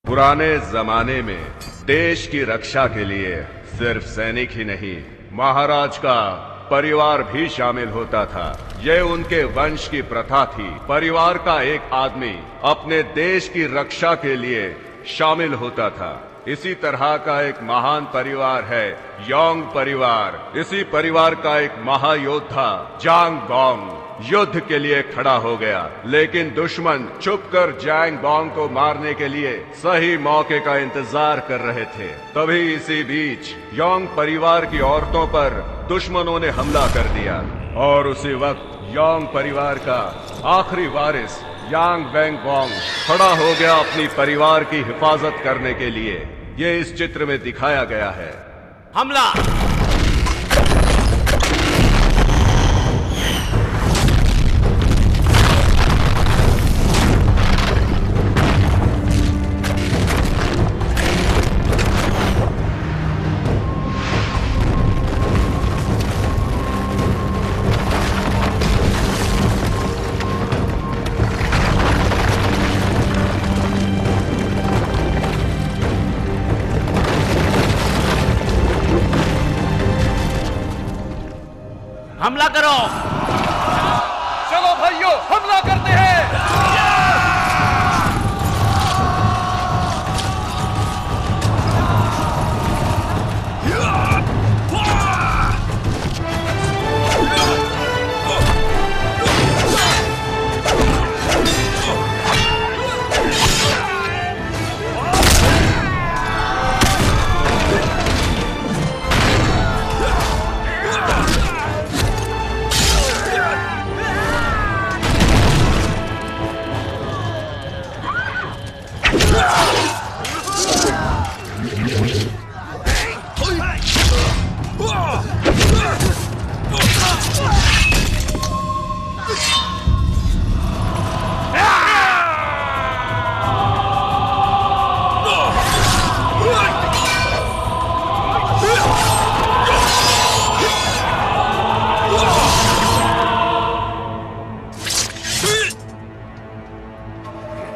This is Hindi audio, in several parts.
पुराने जमाने में देश की रक्षा के लिए सिर्फ सैनिक ही नहीं, महाराज का परिवार भी शामिल होता था। यह उनके वंश की प्रथा थी। परिवार का एक आदमी अपने देश की रक्षा के लिए शामिल होता था। इसी तरह का एक महान परिवार है योंग परिवार। इसी परिवार का एक महायोद्धा जांग बॉन्ग युद्ध के लिए खड़ा हो गया, लेकिन दुश्मन छुपकर जांग बॉन्ग को मारने के लिए सही मौके का इंतजार कर रहे थे। तभी इसी बीच योंग परिवार की औरतों पर दुश्मनों ने हमला कर दिया और उसी वक्त योंग परिवार का आखिरी वारिस यांग वेंग बॉन्ग खड़ा हो गया अपनी परिवार की हिफाजत करने के लिए। ये इस चित्र में दिखाया गया है। हमला! हमला करो! चलो भाइयों, हमला करते हैं!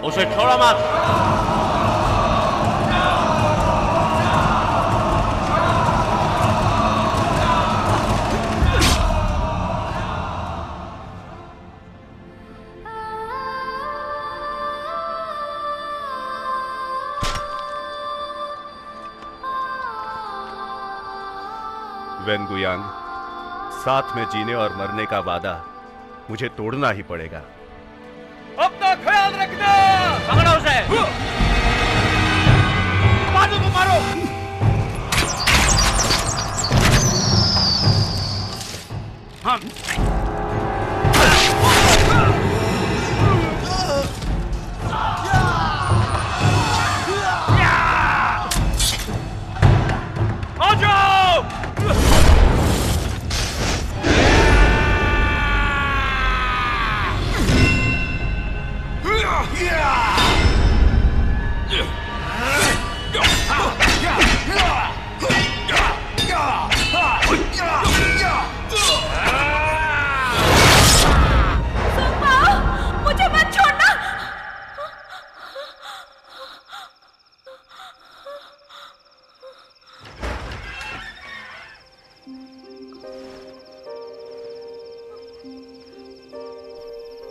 उसे छोड़ो मत। वेन गुयांग, साथ में जीने और मरने का वादा मुझे तोड़ना ही पड़ेगा। अपना ख्याल रखना। पकड़ो उसे। मारो तो मारो। हम आ जाओ। मुझे मत छोड़ना।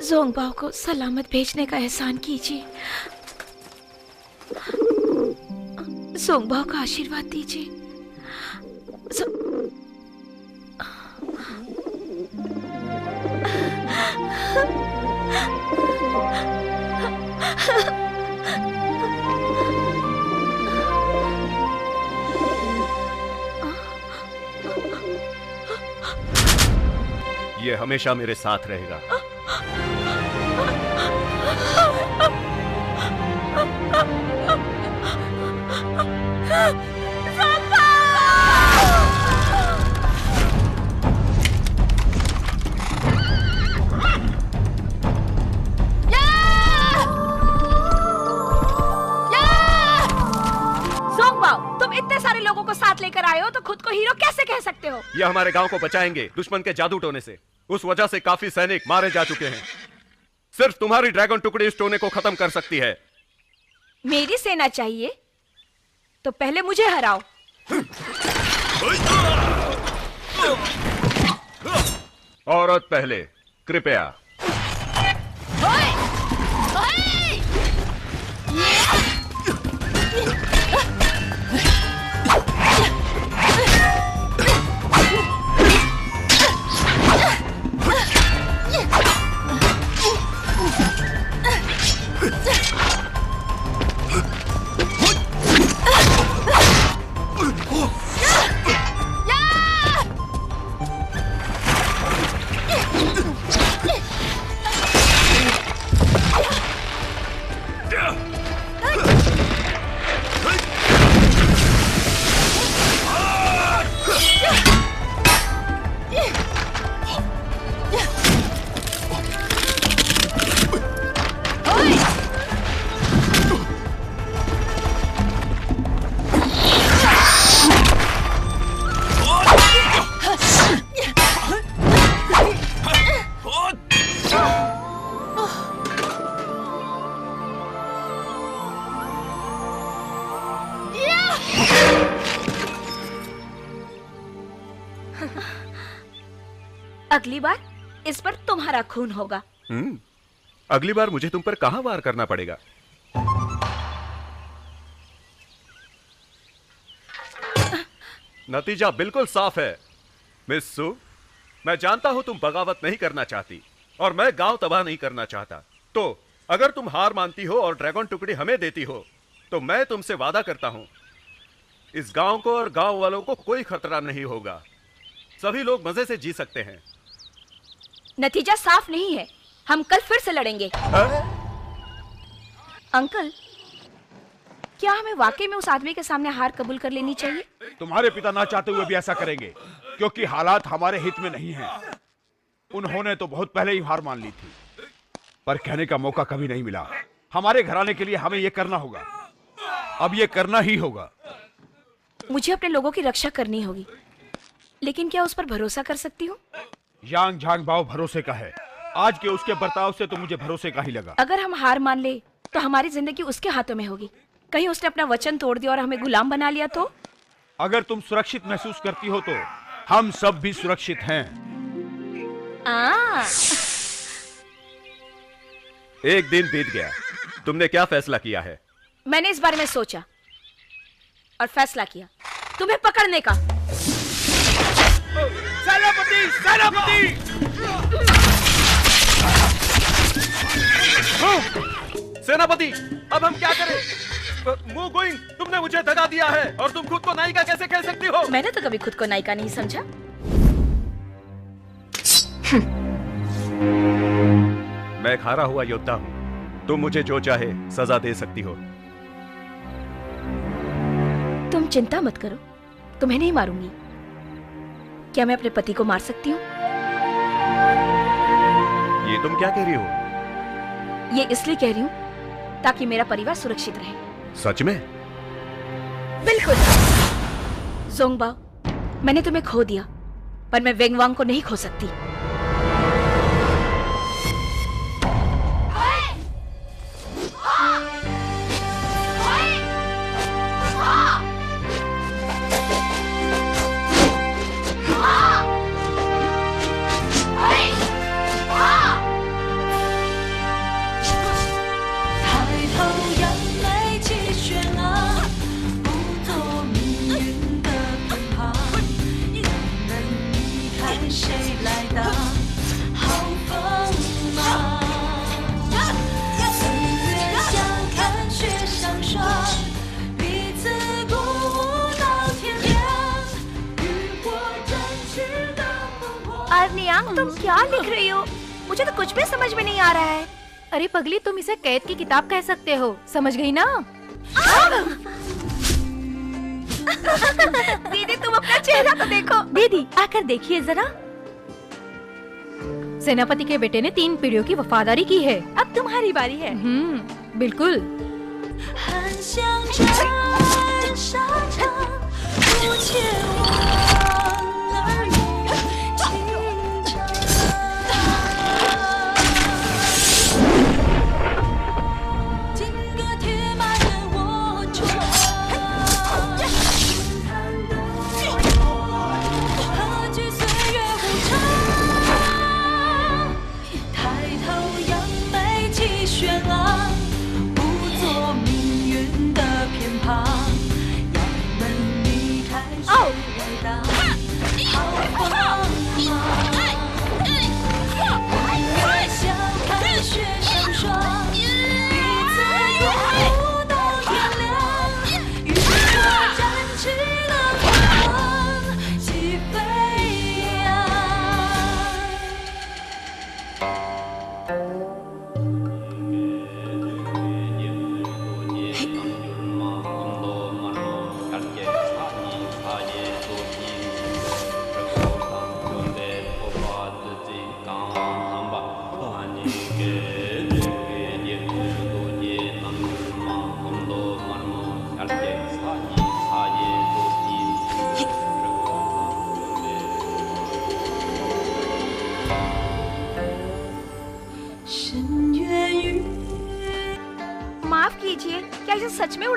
ज़ोंगबाओ को सलामत भेजने का एहसान कीजिए। ज़ोंगबाओ का आशीर्वाद दीजिए। ये हमेशा मेरे साथ रहेगा। तुम इतने सारे लोगों को साथ लेकर आए हो तो खुद को हीरो कैसे कह सकते हो? ये हमारे गांव को बचाएंगे दुश्मन के जादू टोने से। उस वजह से काफी सैनिक मारे जा चुके हैं। सिर्फ तुम्हारी ड्रैगन टुकड़ी इस टोने को खत्म कर सकती है। मेरी सेना चाहिए तो पहले मुझे हराओ। औरत पहले, कृपया। अगली बार इस पर तुम्हारा खून होगा। अगली बार मुझे तुम पर कहां वार करना पड़ेगा? नतीजा बिल्कुल साफ है मिस सू। मैं जानता हूं तुम बगावत नहीं करना चाहती और मैं गांव तबाह नहीं करना चाहता। तो अगर तुम हार मानती हो और ड्रैगन टुकड़ी हमें देती हो तो मैं तुमसे वादा करता हूं इस गांव को और गांव वालों को कोई खतरा नहीं होगा। सभी लोग मजे से जी सकते हैं। नतीजा साफ नहीं है, हम कल फिर से लड़ेंगे। अंकल, क्या हमें वाकई में उस आदमी के सामने हार कबूल कर लेनी चाहिए? तुम्हारे पिता ना चाहते हुए भी ऐसा करेंगे क्योंकि हालात हमारे हित में नहीं हैं। उन्होंने तो बहुत पहले ही हार मान ली थी, पर कहने का मौका कभी नहीं मिला। हमारे घराने के लिए हमें यह करना होगा, अब यह करना ही होगा। मुझे अपने लोगों की रक्षा करनी होगी, लेकिन क्या उस पर भरोसा कर सकती हूँ? यांग झांग बाओ भरोसे का है। आज के उसके बर्ताव से तो मुझे भरोसे का ही लगा। अगर हम हार मान ले तो हमारी जिंदगी उसके हाथों में होगी। कहीं उसने अपना वचन तोड़ दिया और हमें गुलाम बना लिया तो? अगर तुम सुरक्षित महसूस करती हो तो हम सब भी सुरक्षित हैं। एक दिन बीत गया, तुमने क्या फैसला किया है? मैंने इस बारे में सोचा और फैसला किया तुम्हें पकड़ने का। सेनापति, सेनापति! सेनापति, अब हम क्या करें? मूव गोइंग, तुमने मुझे दगा दिया है और तुम खुद को नायिका कैसे कह सकती हो? मैंने तो कभी खुद को नायिका नहीं समझा। मैं एक हारा हुआ योद्धा हूं। तुम मुझे जो चाहे सजा दे सकती हो। तुम चिंता मत करो, तुम्हें नहीं मारूंगी। क्या मैं अपने पति को मार सकती हूँ? ये तुम क्या कह रही हो? ये इसलिए कह रही हूँ ताकि मेरा परिवार सुरक्षित रहे। सच में? बिल्कुल। ज़ोंगबाओ, मैंने तुम्हें खो दिया, पर मैं वेंगवांग को नहीं खो सकती। तुम क्या लिख रही हो? मुझे तो कुछ भी समझ में नहीं आ रहा है। अरे पगली, तुम इसे कैद की किताब कह सकते हो, समझ गई ना? दीदी, तुम अपना चेहरा तो देखो। दीदी, आकर देखिए जरा। सेनापति के बेटे ने 3 पीढ़ियों की वफादारी की है। अब तुम्हारी बारी है। बिल्कुल।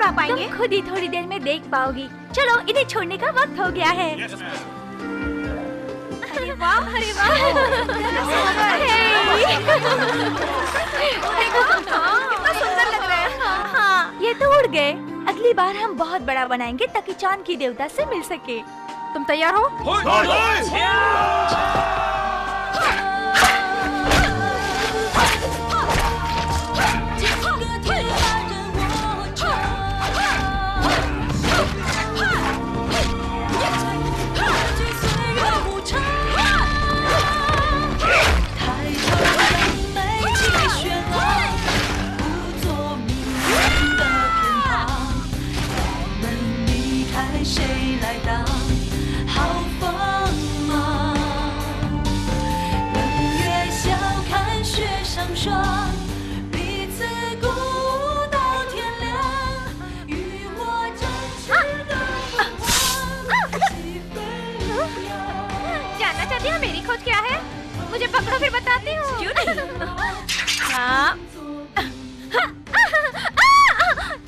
आ पाएंगे? तुम खुद ही थोड़ी देर में देख पाओगी। चलो, इन्हें छोड़ने का वक्त हो गया है। अरे वाह, अरे वाह। कितना सुंदर लग रहा है। हाँ, ये तो उड़ गए। अगली बार हम बहुत बड़ा बनाएंगे ताकि चांद की देवता से मिल सके। तुम तैयार हो? जानना चाहती हो मेरी खोज क्या है? मुझे पकड़ो फिर बताती हूँ। क्यों नहीं? हाँ।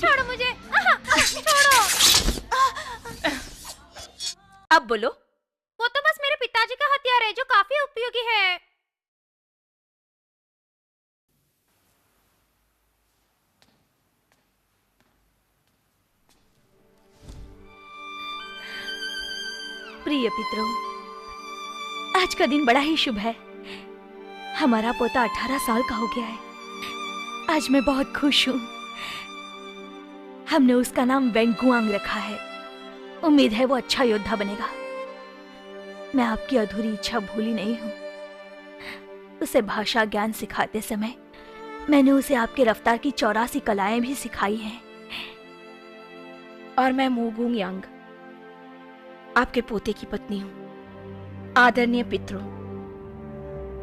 छोड़ो मुझे, छोड़ो। अब बोलो। वो तो बस मेरे पिताजी का हथियार है जो काफी उपयोगी है। प्रिय पितरों, आज का दिन बड़ा ही शुभ है। हमारा पोता 18 साल का हो गया है। आज मैं बहुत खुश हूँ। हमने उसका नाम वेंगुआंग रखा है। उम्मीद है वो अच्छा योद्धा बनेगा। मैं आपकी अधूरी इच्छा भूली नहीं हूँ। उसे भाषा ज्ञान सिखाते समय मैंने उसे आपके रफ्तार की 84 कलाएं भी सिखाई हैं। और मैं मूगुंग यांग, आपके पोते की पत्नी हूँ। आदरणीय पितरों,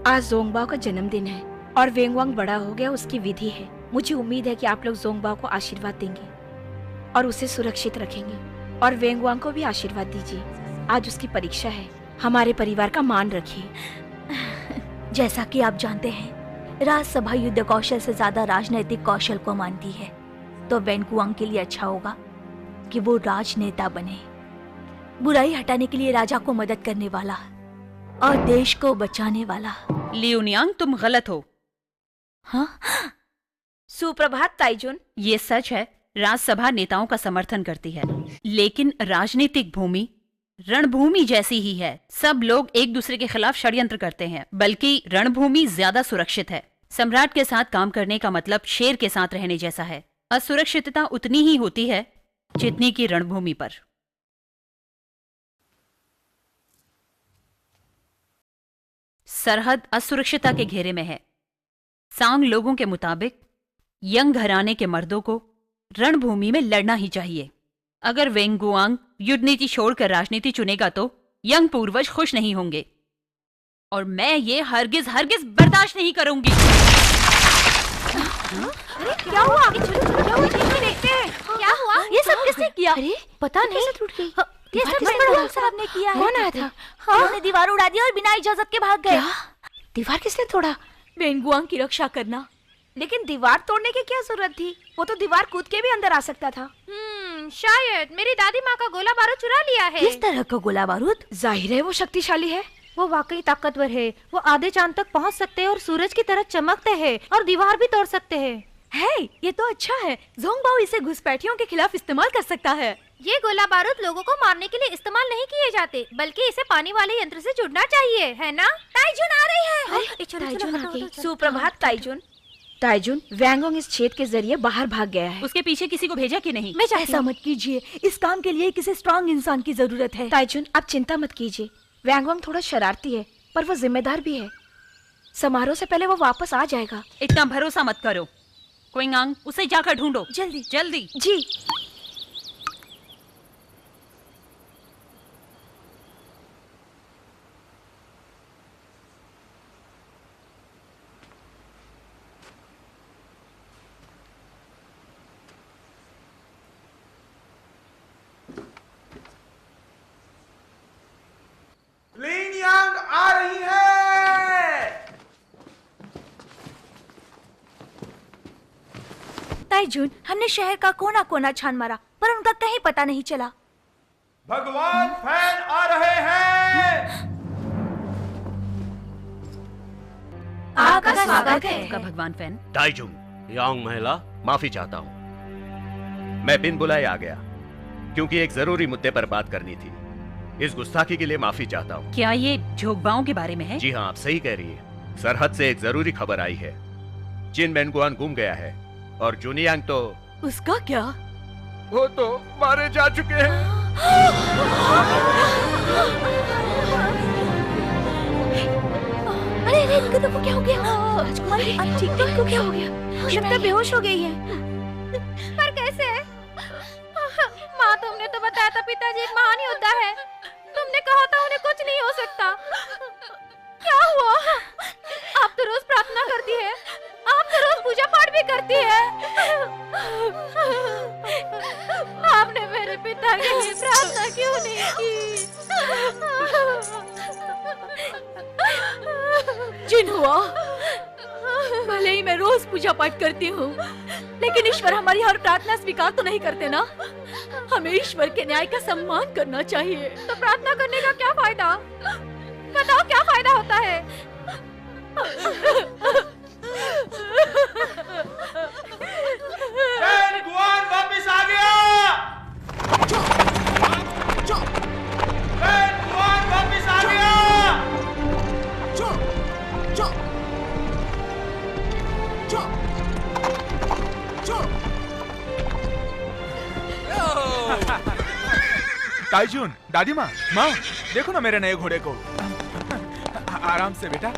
आज जोंगबाओ का जन्मदिन है और वेंगवांग बड़ा हो गया, उसकी विधि है। मुझे उम्मीद है कि आप लोग जोंगबाओ को आशीर्वाद देंगे और उसे सुरक्षित रखेंगे। और वेंगवांग को भी आशीर्वाद दीजिए। आज उसकी परीक्षा है। हमारे परिवार का मान रखिए। जैसा कि आप जानते हैं, राजसभा युद्ध कौशल से ज्यादा राजनैतिक कौशल को मानती है। तो वेंगुआंग के लिए अच्छा होगा कि वो राजनेता बने, बुराई हटाने के लिए राजा को मदद करने वाला और देश को बचाने वाला। लियुनियांग, तुम गलत हो। हाँ? सुप्रभात ताइजुन। ये सच है, राज्यसभा नेताओं का समर्थन करती है, लेकिन राजनीतिक भूमि रणभूमि जैसी ही है। सब लोग एक दूसरे के खिलाफ षड्यंत्र करते हैं, बल्कि रणभूमि ज्यादा सुरक्षित है। सम्राट के साथ काम करने का मतलब शेर के साथ रहने जैसा है। असुरक्षितता उतनी ही होती है जितनी की रणभूमि पर। सरहद असुरक्षितता के घेरे में है। सांग लोगों के मुताबिक यंग घराने के मर्दों को रणभूमि में लड़ना ही चाहिए। अगर वेंगुआंग युद्ध नीति छोड़कर राजनीति चुनेगा तो यंग पूर्वज खुश नहीं होंगे और मैं ये हरगिज हरगिज बर्दाश्त नहीं करूंगी। अरे क्या हुआ? देखते हैं क्या हुआ? ये सब किसने किया? अरे पता नहीं, टूट गई। ये सब वेंगुआंग साहब ने किया है। कौन आया था? उन्होंने दीवार उड़ा दी और बिना इजाजत के भाग गए। दीवार किसने तोड़ा? वेंगुआंग की रक्षा करना। लेकिन दीवार तोड़ने की क्या जरूरत थी? वो तो दीवार कूद के भी अंदर आ सकता था। शायद मेरी दादी माँ का गोला बारूद चुरा लिया है। किस तरह का गोला बारूद? जाहिर है वो शक्तिशाली है। वो वाकई ताकतवर है। वो आधे चांद तक पहुँच सकते हैं और सूरज की तरह चमकते हैं और दीवार भी तोड़ सकते हैं। ये तो अच्छा है। जोंगबाओ इसे घुसपैठियों के खिलाफ इस्तेमाल कर सकता है। ये गोला बारूद लोगों को मारने के लिए इस्तेमाल नहीं किए जाते, बल्कि इसे पानी वाले यंत्र से जुड़ना चाहिए, है ना? ताइजुन आ रही है। ताइजुन आ गई। सुप्रभात ताइजुन। ताइजुन, वेंगुआंग इस छेद के जरिए बाहर भाग गया है। उसके पीछे किसी को भेजा कि नहीं? मैं ऐसा मत कीजिए। इस काम के लिए किसी स्ट्रॉन्ग इंसान की जरूरत है। ताइजुन, आप चिंता मत कीजिए। वेंगुआंग थोड़ा शरारती है, पर वो जिम्मेदार भी है। समारोह से पहले वो वापस आ जाएगा। इतना भरोसा मत करो। क्विंगांग, उसे जाकर ढूंढो। जल्दी जल्दी। जी। लियुनियांग आ रही है। ताइजून, हमने शहर का कोना कोना छान मारा पर उनका कहीं पता नहीं चला। भगवान फैन आ रहे हैं। आपका स्वागत है। आपका भगवान फैन। ताइजुंग, यांग महिला, माफी चाहता हूँ, मैं बिन बुलाए आ गया क्योंकि एक जरूरी मुद्दे पर बात करनी थी। इस गुस्ताखी के लिए माफी चाहता हूँ। क्या ये झोंकबाओं के बारे में है? जी हाँ, आप सही कह रही है। सरहद से एक जरूरी खबर आई है। जिन वेंगुआन गुम गया है और जुनियांग तो उसका क्या? वो तो मारे जा चुके हैं। अरे अरे, इनको तो क्या हो गया? राजकुमारी, अब ठीक तो इनको क्या हो गया? लगता बेहोश हो गई है। पर कैसे? माँ, तुमने तो बताया था पिताजी एक महान योद्धा है। तुमने कहा था उन्हें कुछ नहीं हो सकता। क्या हुआ? आप तो रोज प्रार्थना करती है, आप तो रोज पूजा पाठ भी करती है। आपने मेरे पिता के लिए प्रार्थना क्यों नहीं की? जिन हुआ, भले ही मैं रोज पूजा पाठ करती हूँ, लेकिन ईश्वर हमारी हर प्रार्थना स्वीकार तो नहीं करते ना। हमें ईश्वर के न्याय का सम्मान करना चाहिए। तो प्रार्थना करने का क्या फायदा? बताओ क्या फायदा होता है? वेंगुआन वापस आ गया। वेंगुआन वापस आ गया। ताइजून, दादी माँ, माँ, देखो ना मेरे नए घोड़े को। आराम से बेटा।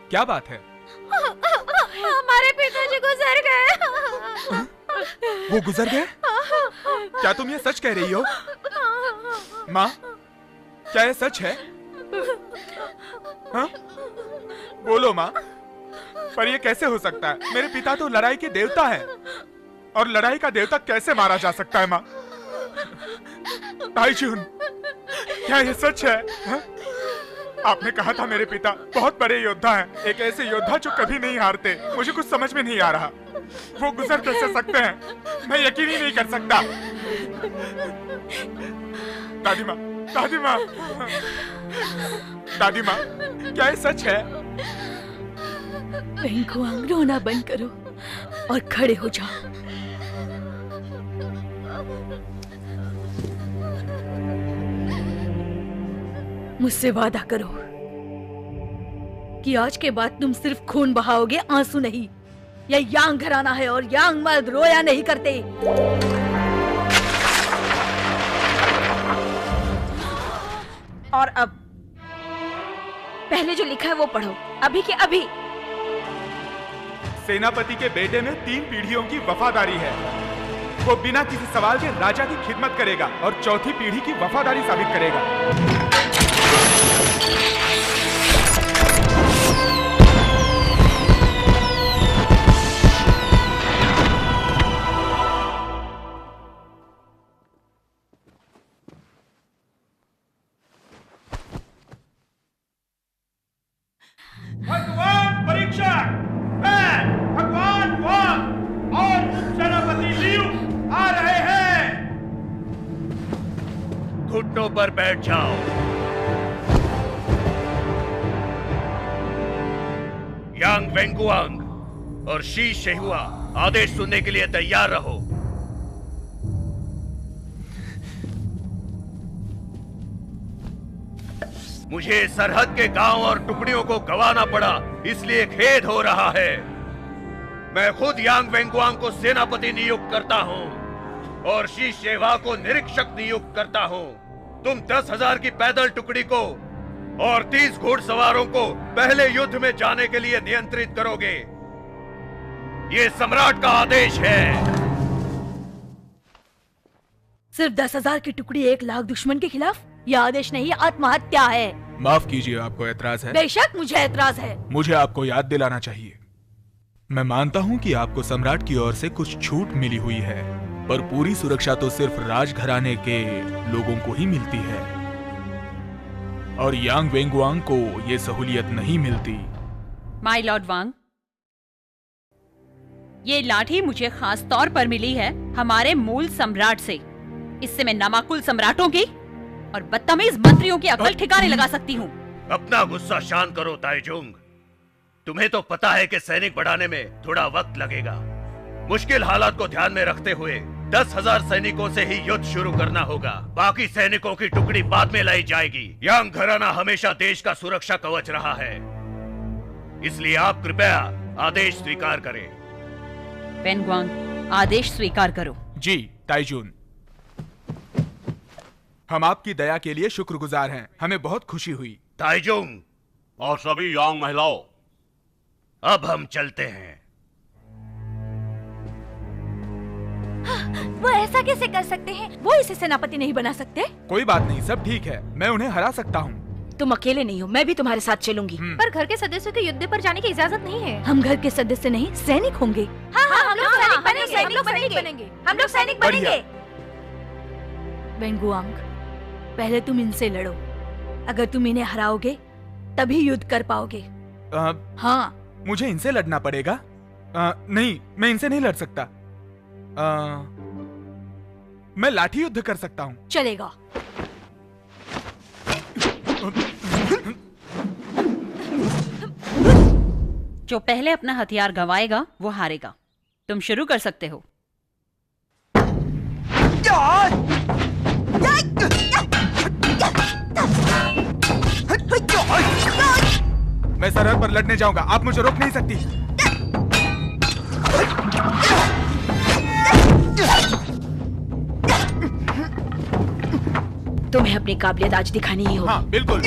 क्या बात है? हमारे पिताजी गुजर गए। वो गुजर गए? क्या तुम ये सच कह रही हो? माँ, क्या ये सच है? हाँ? बोलो माँ, पर ये कैसे हो सकता है? मेरे पिता तो लड़ाई के देवता हैं, और लड़ाई का देवता कैसे मारा जा सकता है माँ? ताइजून, क्या ये सच है? हाँ? आपने कहा था मेरे पिता बहुत बड़े योद्धा हैं, एक ऐसे योद्धा जो कभी नहीं हारते। मुझे कुछ समझ में नहीं आ रहा, वो गुजर कैसे सकते हैं? मैं यकीन ही नहीं कर सकता। दादी माँ, दादी माँ, दादी माँ, क्या ये सच है? वेंगुआन, रोना बंद करो और खड़े हो जाओ। मुझसे वादा करो कि आज के बाद तुम सिर्फ खून बहाओगे, आंसू नहीं। यह यांग घराना है और यांग मर्द रोया नहीं करते। और अब पहले जो लिखा है वो पढ़ो, अभी के अभी। सेनापति के बेटे में 3 पीढ़ियों की वफादारी है। वो बिना किसी सवाल के राजा की खिदमत करेगा और चौथी पीढ़ी की वफादारी साबित करेगा। भगवान परीक्षक, मैं भगवान वांग और सेनापति लियू आ रहे हैं। घुटनों पर बैठ जाओ। यांग वेंगुआंग और शी शेहुआ, आदेश सुनने के लिए तैयार रहो। मुझे सरहद के गांव और टुकड़ियों को गंवाना पड़ा, इसलिए खेद हो रहा है। मैं खुद यांग वेंगुआंग को सेनापति नियुक्त करता हूं और शी शेवा को निरीक्षक नियुक्त करता हूं। तुम 10,000 की पैदल टुकड़ी को और 30 घुड़सवारों को पहले युद्ध में जाने के लिए नियंत्रित करोगे। ये सम्राट का आदेश है। सिर्फ 10,000 की टुकड़ी 1 लाख दुश्मन के खिलाफ? यह आदेश नहीं, आत्महत्या है। माफ कीजिए, आपको ऐतराज है? बेशक मुझे ऐतराज है। मुझे आपको याद दिलाना चाहिए। मैं मानता हूं कि आपको सम्राट की ओर से कुछ छूट मिली हुई है, पर पूरी सुरक्षा तो सिर्फ राजघराने के लोगों को ही मिलती है। और यांग वेंगुआंग को ये सहूलियत नहीं मिलती। माय लॉर्ड वांग, ये लाठी मुझे खास तौर पर मिली है हमारे मूल सम्राट से। इससे मैं नामाकुल सम्राटों की और बदतमीज मंत्रियों की अकल ठिकाने लगा सकती हूँ। अपना गुस्सा शांत करो ताइजुंग। तुम्हें तो पता है कि सैनिक बढ़ाने में थोड़ा वक्त लगेगा। मुश्किल हालात को ध्यान में रखते हुए 10,000 सैनिकों से ही युद्ध शुरू करना होगा। बाकी सैनिकों की टुकड़ी बाद में लाई जाएगी। यांग घराना हमेशा देश का सुरक्षा कवच रहा है, इसलिए आप कृपया आदेश स्वीकार करें। वेंगुआंग, आदेश स्वीकार करो। जी ताइजून, हम आपकी दया के लिए शुक्रगुजार हैं। हमें बहुत खुशी हुई। ताइजुंग और सभी यांग महिलाओं, अब हम चलते हैं। वो ऐसा कैसे कर सकते हैं? वो इसे सेनापति नहीं बना सकते। कोई बात नहीं, सब ठीक है। मैं उन्हें हरा सकता हूँ। तुम अकेले नहीं हो, मैं भी तुम्हारे साथ चलूंगी। पर घर के सदस्यों के युद्ध पर जाने की इजाजत नहीं है। हम घर के सदस्य नहीं, सैनिक होंगे। हाँ, हम लोग सैनिक बनेंगे। हम लोग सैनिक बनेंगे। वेंगुआंग, पहले तुम इनसे लड़ो। अगर तुम इन्हें हराओगे तभी युद्ध कर पाओगे। हाँ, मुझे इनसे लड़ना पड़ेगा? नहीं, मैं इनसे नहीं लड़ सकता। मैं लाठी युद्ध कर सकता हूँ। चलेगा। जो पहले अपना हथियार गंवाएगा वो हारेगा। तुम शुरू कर सकते हो। मैं सरहद पर लड़ने जाऊंगा, आप मुझे रोक नहीं सकती। तुम्हें अपनी काबिलियत आज दिखानी ही होगी। हाँ, बिल्कुल।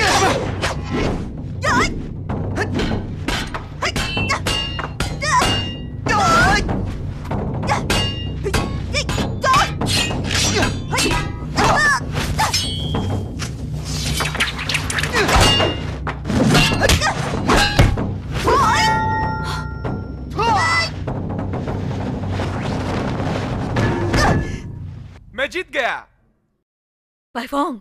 मैं जीत गया। पाइफोंग,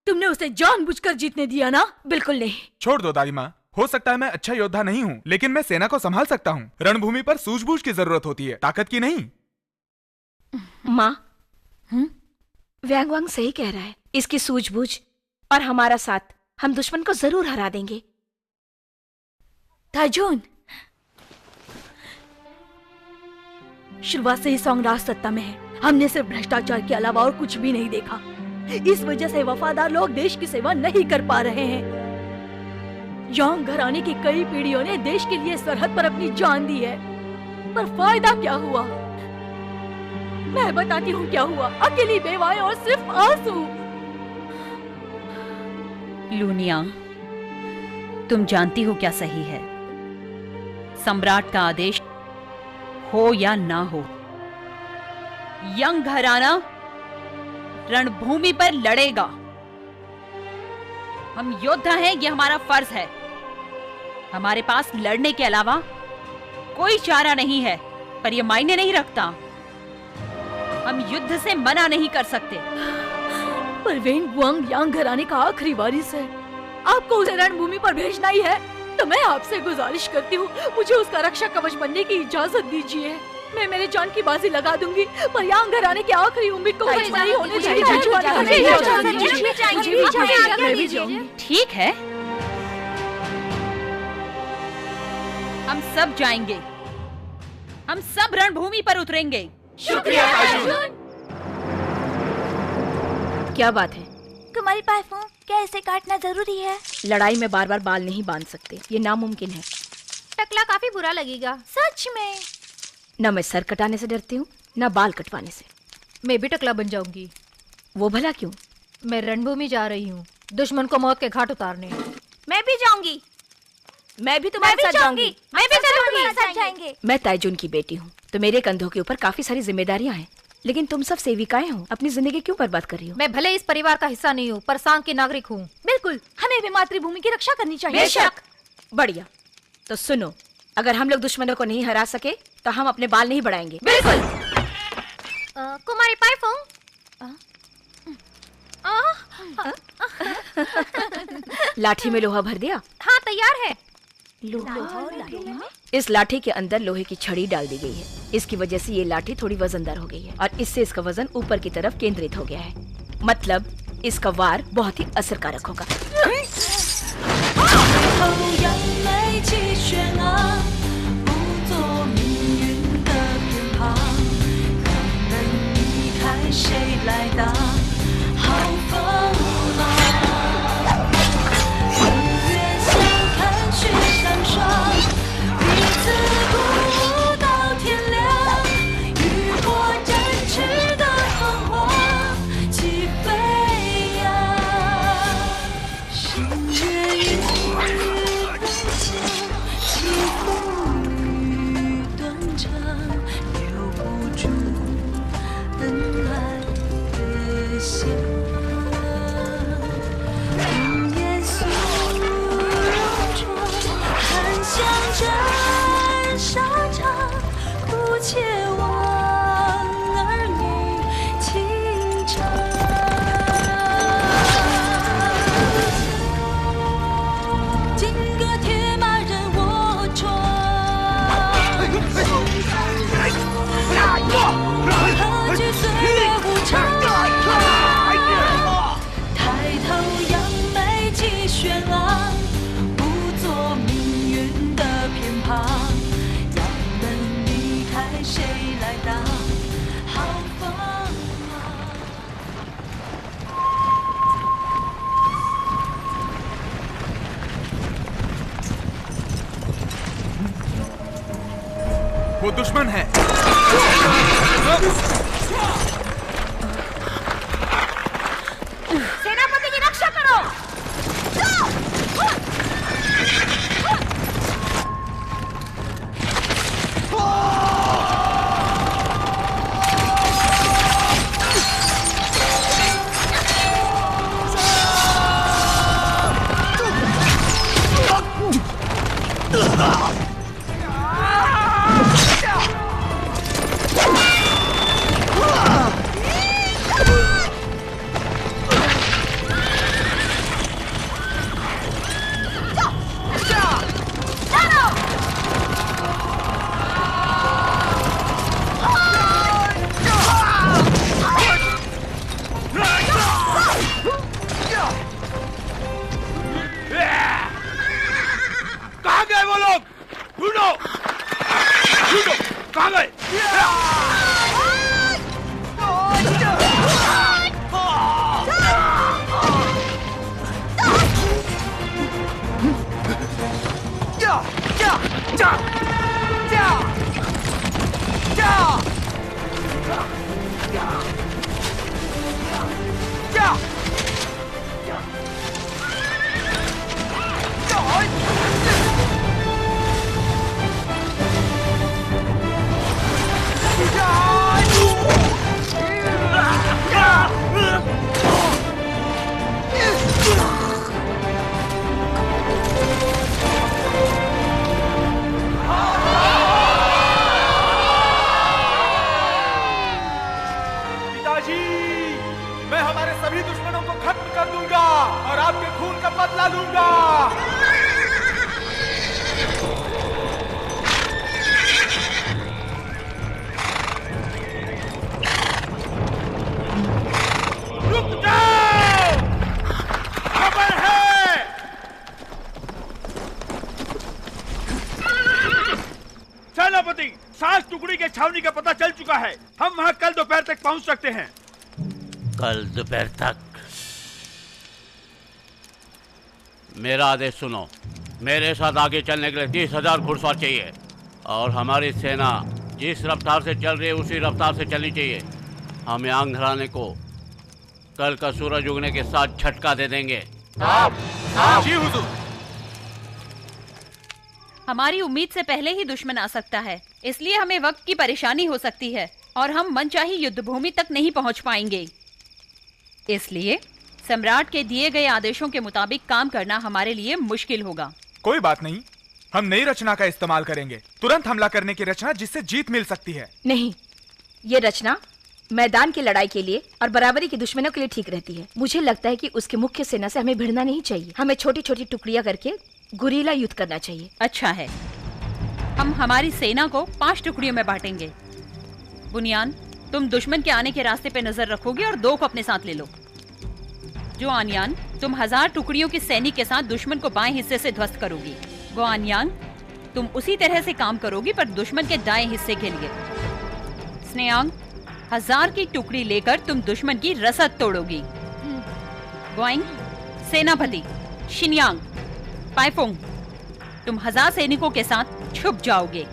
तुमने उसे जानबूझकर जीतने दिया ना? बिल्कुल नहीं। छोड़ दो दादी माँ। हो सकता है मैं अच्छा योद्धा नहीं हूँ, लेकिन मैं सेना को संभाल सकता हूँ। रणभूमि पर सूझबूझ की जरूरत होती है, ताकत की नहीं। माँ, वेंगुआंग सही कह रहा है। इसकी सूझबूझ और हमारा साथ, हम दुश्मन को जरूर हरा देंगे। ताइजून, शुरुआत से ही सॉन्ग राज सत्ता में है। हमने सिर्फ भ्रष्टाचार के अलावा और कुछ भी नहीं देखा। इस वजह से वफादार लोग देश की सेवा नहीं कर पा रहे हैं। यांग घराने की कई पीढ़ियों ने देश के लिए सरहद पर अपनी जान दी है, पर फायदा क्या हुआ? मैं बताती हूँ क्या हुआ। अकेली बेवाएं और सिर्फ आंसू। लूनियांग, तुम जानती हो क्या सही है। सम्राट का आदेश हो या ना हो, यांग घराना रणभूमि पर लड़ेगा। हम योद्धा हैं, ये हमारा फर्ज है। हमारे पास लड़ने के अलावा कोई चारा नहीं है, पर यह मायने नहीं रखता। हम युद्ध से मना नहीं कर सकते। पर वेंगुआंग यांग घराने का आखिरी वारिस है। आपको उसे रणभूमि पर भेजना ही है, तो मैं आपसे गुजारिश करती हूँ, मुझे उसका रक्षा कवच बनने की इजाजत दीजिए। मैं मेरे जान की बाजी लगा दूंगी, पर यांग घराने की आखिरी उम्मीद को कुछ नहीं होने चाहिए। ठीक है, हम सब जाएंगे। हम सब रणभूमि पर उतरेंगे। शुक्रिया क्या बात है? कुमारी पाइफोंग, क्या इसे काटना जरूरी है? लड़ाई में बार बार बाल नहीं बांध सकते, ये नामुमकिन है। टकला काफी बुरा लगेगा। सच में? न मैं सर कटाने से डरती हूँ, न बाल कटवाने से। मैं भी टकला बन जाऊंगी। वो भला क्यों? मैं रणभूमि जा रही हूँ, दुश्मन को मौत के घाट उतारने। मैं भी जाऊंगी। मैं भी तुम्हारे साथ जाऊंगी। मैं भी तुम्हारे साथ जाएंगे। मैं ताइजून की बेटी हूँ, तो मेरे कंधों के ऊपर काफी सारी जिम्मेदारियाँ हैं। लेकिन तुम सब सेविकाएं हो, अपनी जिंदगी क्यों बर्बाद कर रही हो? मैं भले इस परिवार का हिस्सा नहीं हूँ, पर सांग की नागरिक हूँ। बिल्कुल, हमें भी मातृभूमि की रक्षा करनी चाहिए। बेशक। बढ़िया। तो सुनो, अगर हम लोग दुश्मनों को नहीं हरा सके तो हम अपने बाल नहीं बढ़ाएंगे। बिल्कुल। कुमारी पाइफोंग, लाठी में लोहा भर दिया? हाँ तैयार है। इस लाठी के अंदर लोहे की छड़ी डाल दी गई है। इसकी वजह से ये लाठी थोड़ी वजनदार हो गई है और इससे इसका वजन ऊपर की तरफ केंद्रित हो गया है। मतलब इसका वार बहुत ही असरकारक होगा। वो दुश्मन है। सेनापति की रक्षा करो। मैं हमारे सभी दुश्मनों को खत्म कर दूंगा और आपके खून का बदला लूंगा। रुक जाओ, खबर है। सेनापति, 7 टुकड़ी के छावनी का पता चल चुका है। हम वहां कल दोपहर तक पहुंच सकते हैं। कल दोपहर तक? मेरा आदेश सुनो। मेरे साथ आगे चलने के लिए 30,000 घुड़सवार चाहिए और हमारी सेना जिस रफ्तार से चल रही है उसी रफ्तार से चलनी चाहिए। हम आग घराने को कल का सूरज उगने के साथ झटका दे देंगे। जी हुजूर। हमारी उम्मीद से पहले ही दुश्मन आ सकता है, इसलिए हमें वक्त की परेशानी हो सकती है और हम मनचाही युद्ध भूमि तक नहीं पहुंच पाएंगे। इसलिए सम्राट के दिए गए आदेशों के मुताबिक काम करना हमारे लिए मुश्किल होगा। कोई बात नहीं, हम नई रचना का इस्तेमाल करेंगे। तुरंत हमला करने की रचना जिससे जीत मिल सकती है। नहीं, ये रचना मैदान की लड़ाई के लिए और बराबरी की दुश्मनों के लिए ठीक रहती है। मुझे लगता है कि उसके मुख्य सेना से हमें भिड़ना नहीं चाहिए। हमें छोटी छोटी टुकड़ियां करके गुरीला युद्ध करना चाहिए। अच्छा है, हम हमारी सेना को 5 टुकड़ियों में बांटेंगे। बुनियान, तुम दुश्मन के आने के रास्ते पे नजर रखोगे और 2 को अपने साथ ले लो। जोआनयान, तुम 1000 टुकड़ियों के सैनिक के साथ दुश्मन को बाएं हिस्से से ध्वस्त करोगी। गोआनयान, तुम उसी तरह से काम करोगी पर दुश्मन के दाएं हिस्से के लिए। स्नेयांग, 1000 की टुकड़ी लेकर तुम दुश्मन की रसद तोड़ोगी। गोइंग, सेनापति शिनयांग, पाइफोंग, तुम 1000 सैनिकों के साथ छुप जाओगे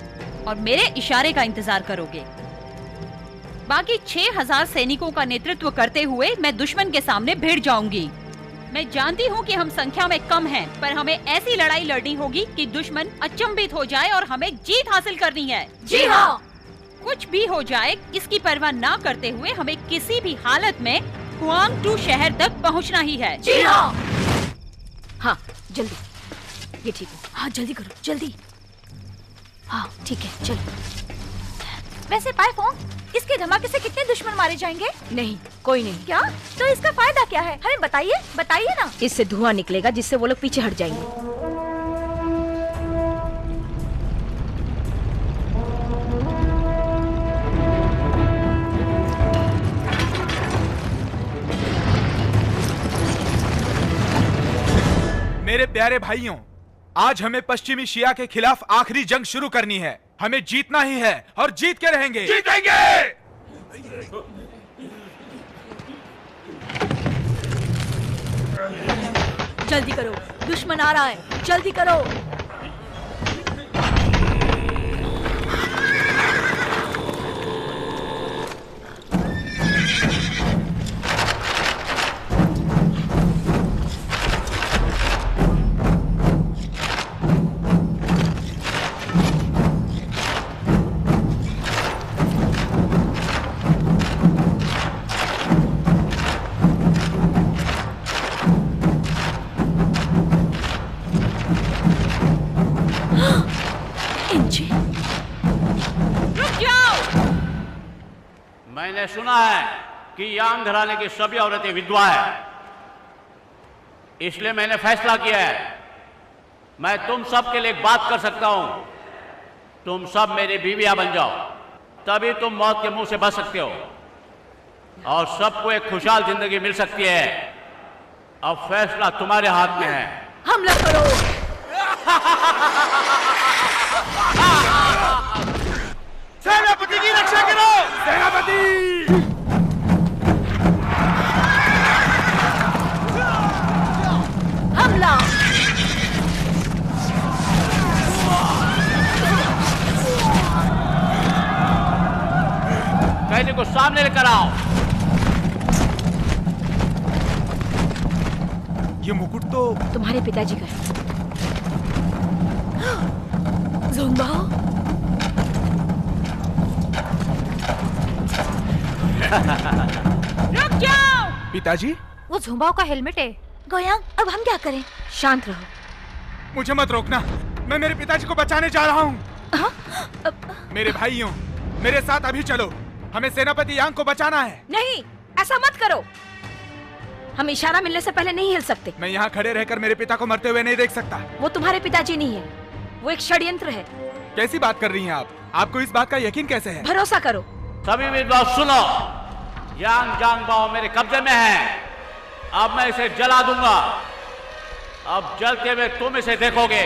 और मेरे इशारे का इंतजार करोगे। बाकी 6000 सैनिकों का नेतृत्व करते हुए मैं दुश्मन के सामने भिड़ जाऊंगी। मैं जानती हूँ कि हम संख्या में कम हैं, पर हमें ऐसी लड़ाई लड़नी होगी कि दुश्मन अचंभित हो जाए और हमें जीत हासिल करनी है। जी हाँ। कुछ भी हो जाए, इसकी परवाह ना करते हुए हमें किसी भी हालत में हुआंगटू शहर तक पहुँचना ही है। जी हाँ। हाँ, जल्दी, ये ठीक है। हाँ, जल्दी करो, जल्दी। हाँ, ठीक है, चलो। वैसे पाइफोंग, इसके धमाके से कितने दुश्मन मारे जाएंगे? नहीं, कोई नहीं। क्या? तो इसका फायदा क्या है? हमें बताइए, बताइए ना। इससे धुआं निकलेगा जिससे वो लोग पीछे हट जाएंगे। मेरे प्यारे भाइयों, आज हमें पश्चिमी शिया के खिलाफ आखिरी जंग शुरू करनी है। हमें जीतना ही है और जीत के रहेंगे। जीतेंगे। जल्दी करो, दुश्मन आ रहा है, जल्दी करो। मैंने सुना है कि यांग घराने की सभी औरतें विधवा है, इसलिए मैंने फैसला किया है मैं तुम सब के लिए एक बात कर सकता हूं। तुम सब मेरी बीवियां बन जाओ, तभी तुम मौत के मुंह से बच सकते हो और सबको एक खुशहाल जिंदगी मिल सकती है। अब फैसला तुम्हारे हाथ में है। हमला करो। सेनापति की रक्षा करो। सेनापति। हमला। कैदी को सामने लेकर आओ। ये मुकुट तो तुम्हारे पिताजी का है। ज़ोंगबाओ। रुक जाओ। पिताजी, वो ज़ोंगबाओ का हेलमेट है। गोयांग, अब हम क्या करें? शांत रहो। मुझे मत रोकना, मैं मेरे पिताजी को बचाने जा रहा हूँ। मेरे भाइयों, मेरे साथ अभी चलो, हमें सेनापति यांग को बचाना है। नहीं, ऐसा मत करो। हम इशारा मिलने से पहले नहीं हिल सकते। मैं यहाँ खड़े रहकर मेरे पिता को मरते हुए नहीं देख सकता। वो तुम्हारे पिताजी नहीं है, वो एक षड्यंत्र है। कैसी बात कर रही हैं आप? आपको इस बात का यकीन कैसे है? भरोसा करो। सभी विद्वान सुनो, यांग जांगबाओ मेरे कब्जे में है। अब मैं इसे जला दूंगा। अब जलते हुए तुम इसे देखोगे।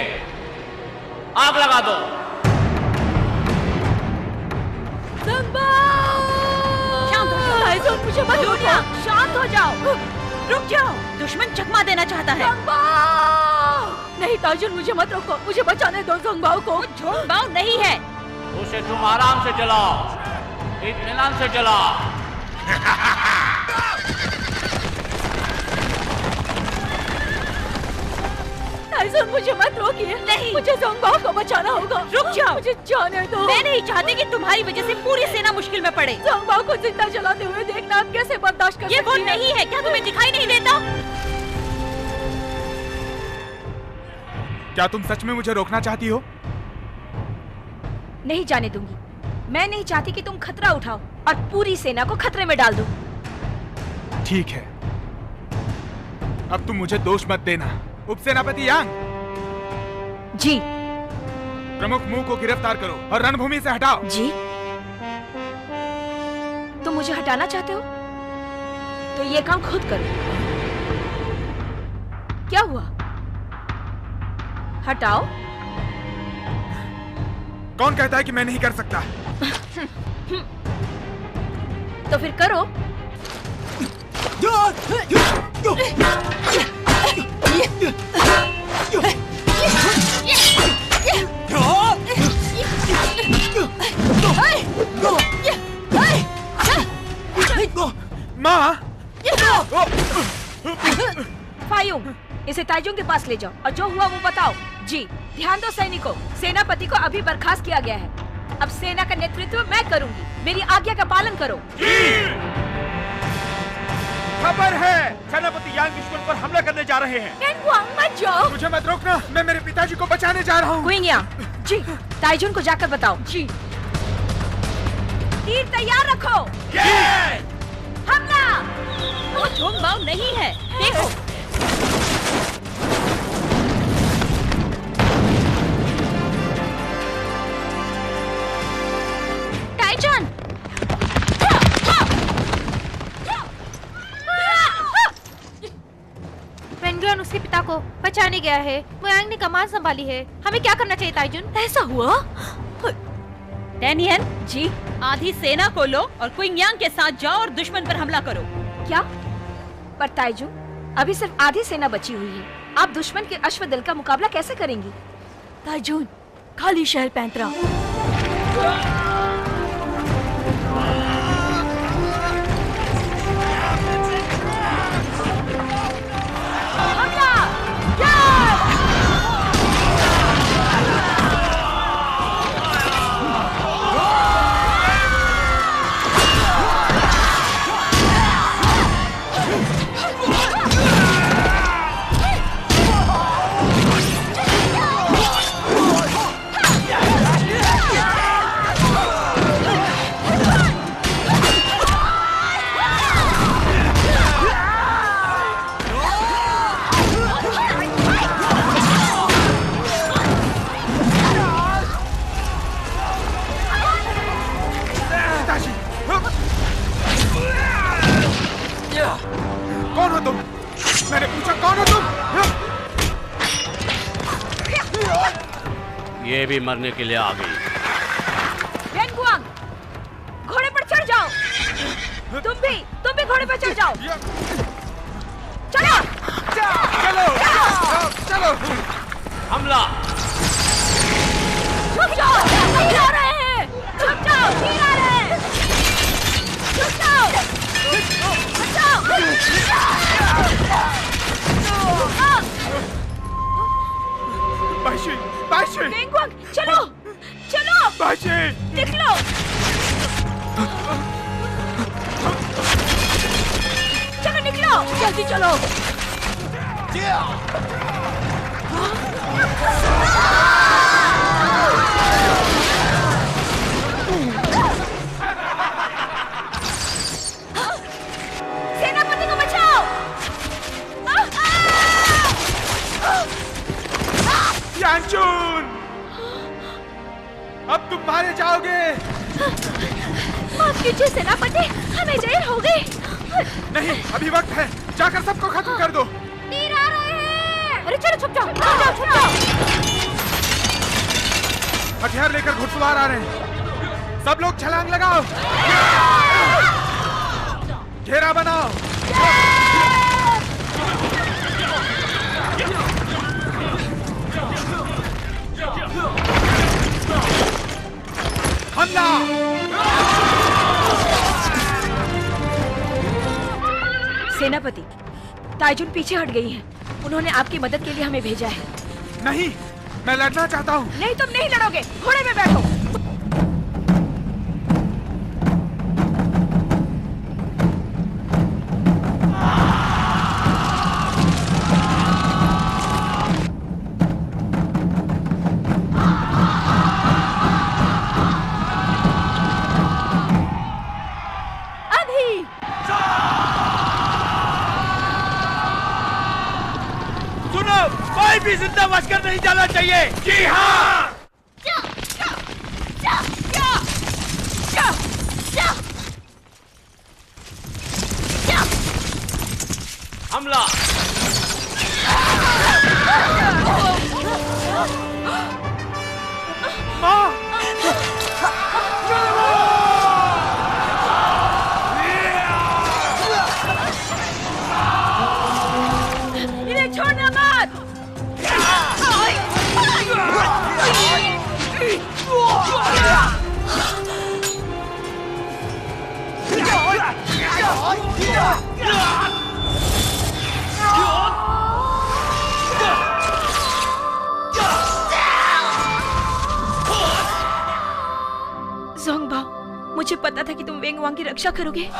आग लगा दो। शांत हो जाओ। मुझे मत रोकना। शांत हो जाओ। रुक जाओ, दुश्मन चकमा देना चाहता है। नहीं ताजुन, मुझे मत रोको, मुझे बचाने दो ज़ोंगबाओ को। ज़ोंगबाओ नहीं है। उसे तुम आराम से जलाओ, इत्मीनान से जलाओ। ताजुन, मुझे मत रोकिए। नहीं, मुझे ज़ोंगबाओ को बचाना होगा। रुक जाओ, मुझे जाने दो। मैं नहीं चाहती कि तुम्हारी वजह से पूरी सेना मुश्किल में पड़े। ज़ोंगबाओ को जिंदा जलाते हुए देखना आप कैसे बर्दाश्त कर ये सकती वो हैं? नहीं है, क्या तुम्हें दिखाई नहीं देता? क्या तुम सच में मुझे रोकना चाहती हो? नहीं जाने दूंगी। मैं नहीं चाहती कि तुम खतरा उठाओ और पूरी सेना को खतरे में डाल दो। ठीक है, अब तुम मुझे दोष मत देना। उपसेनापति यांग, जी। प्रमुख मुंह को गिरफ्तार करो और रणभूमि से हटाओ। जी। तुम मुझे हटाना चाहते हो तो ये काम खुद करो। क्या हुआ? हटाओ। कौन कहता है कि मैं नहीं कर सकता? तो फिर करो। माँ! फायुंग, इसे ताइजुंग के पास ले जाओ और जो हुआ वो बताओ। जी। ध्यान दो सैनिकों, सेनापति को अभी बर्खास्त किया गया है। अब सेना का नेतृत्व मैं करूंगी। मेरी आज्ञा का पालन करो। खबर है, सेनापति यांग दुश्मन पर हमला करने जा रहे हैं। वेंगुआंग, मत जाओ। मुझे मत रोकना, मैं मेरे पिताजी को बचाने जा रहा हूँ। गुइंगयांग, जी। ताइजुन को जाकर बताओ। जी। तीर तैयार रखो। हमला! वो झोंगबाओ नहीं है, देखो। टाइजन! वेंगुआन उसके पिता को बचाने गया है। मुयांग ने कमान संभाली है। हमें क्या करना चाहिए ताइजुन? ऐसा हुआ? डैनियल, जी। आधी सेना को लो और क्विंगयांग के साथ जाओ और दुश्मन पर हमला करो। क्या? पर ताइजू, अभी सिर्फ आधी सेना बची हुई है। आप दुश्मन के अश्वदल का मुकाबला कैसे करेंगी? ताइजून, खाली शहर पैंतरा। कौन हो तुम? मैंने पूछा कौन हो तुम? ये भी मरने के लिए आ गई। वेंगुआंग, घोड़े पर चढ़ जाओ। तुम भी घोड़े पर चढ़ जाओ। चलो चलो। हमला! छुप जाओ, तीर आ रहे हैं। छुप जाओ, तीर आ रहे हैं। छुप जाओ, बचाओ। बाशी! वेंगुआंग, चलो। बाशी! निकलो। चलो निकलो, जल्दी चलो। सेनापति को बचाओ। यांचून! अब तुम मारे जाओगे। माफ कीजिए सेनापति, हमें देर हो गई। नहीं, अभी वक्त है। जाकर सबको खत्म कर दो। तीर आ रहे हैं। अरे चलो छुप जाओ। हथियार लेकर घुड़सवार आ रहे हैं। सब लोग छलांग लगाओ। घेरा बनाओ। हमला! सेनापति, ताइजुन पीछे हट गई है। उन्होंने आपकी मदद के लिए हमें भेजा है। नहीं, मैं लड़ना चाहता हूँ। नहीं, तुम नहीं लड़ोगे। घोड़े में बैठो। नहीं जाना चाहिए। जी हाँ। हमला। इन्हें छोड़ना मत। ज़ोंगबाओ, मुझे पता था कि तुम वेंग वांग की रक्षा करोगे।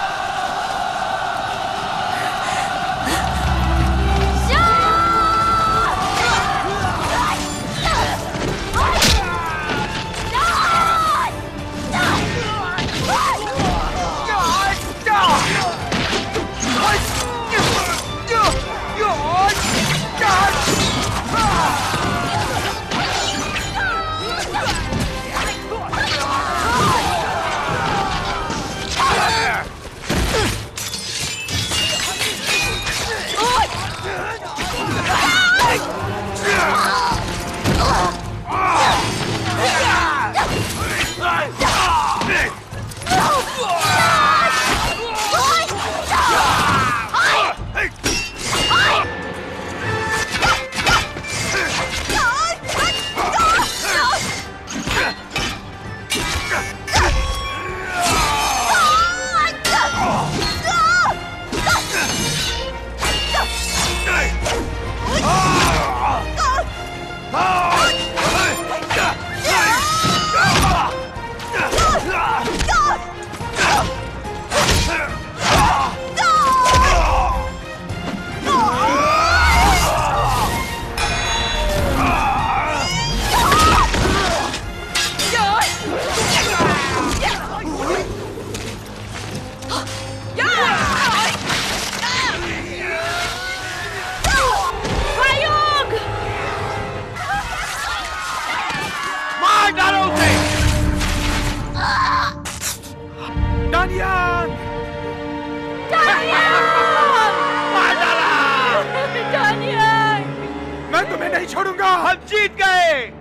मैं तुम्हें नहीं छोड़ूंगा। हम जीत गए।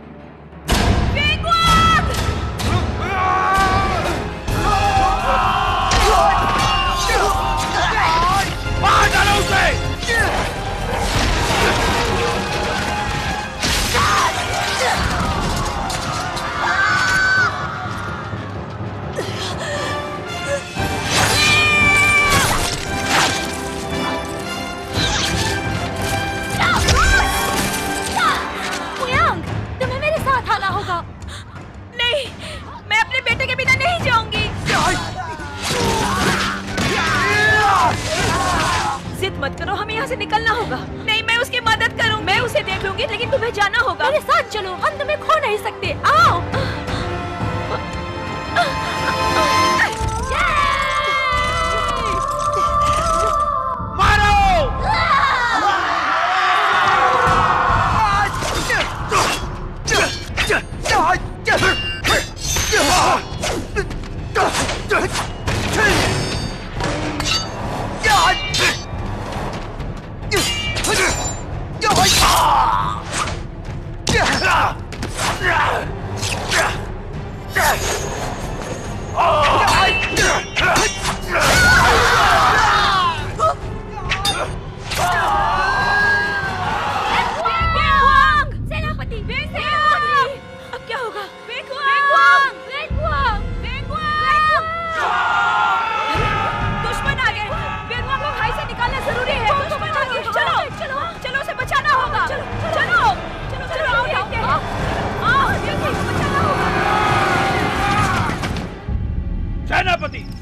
मार डालो उसे। नहीं, मैं अपने बेटे के बिना नहीं जाऊंगी। जिद मत करो, हमें यहाँ से निकलना होगा। नहीं, मैं उसकी मदद करूंगी। मैं उसे देख लूंगी, लेकिन तुम्हें जाना होगा। मेरे साथ चलो, हम तुम्हें खो नहीं सकते। आओ।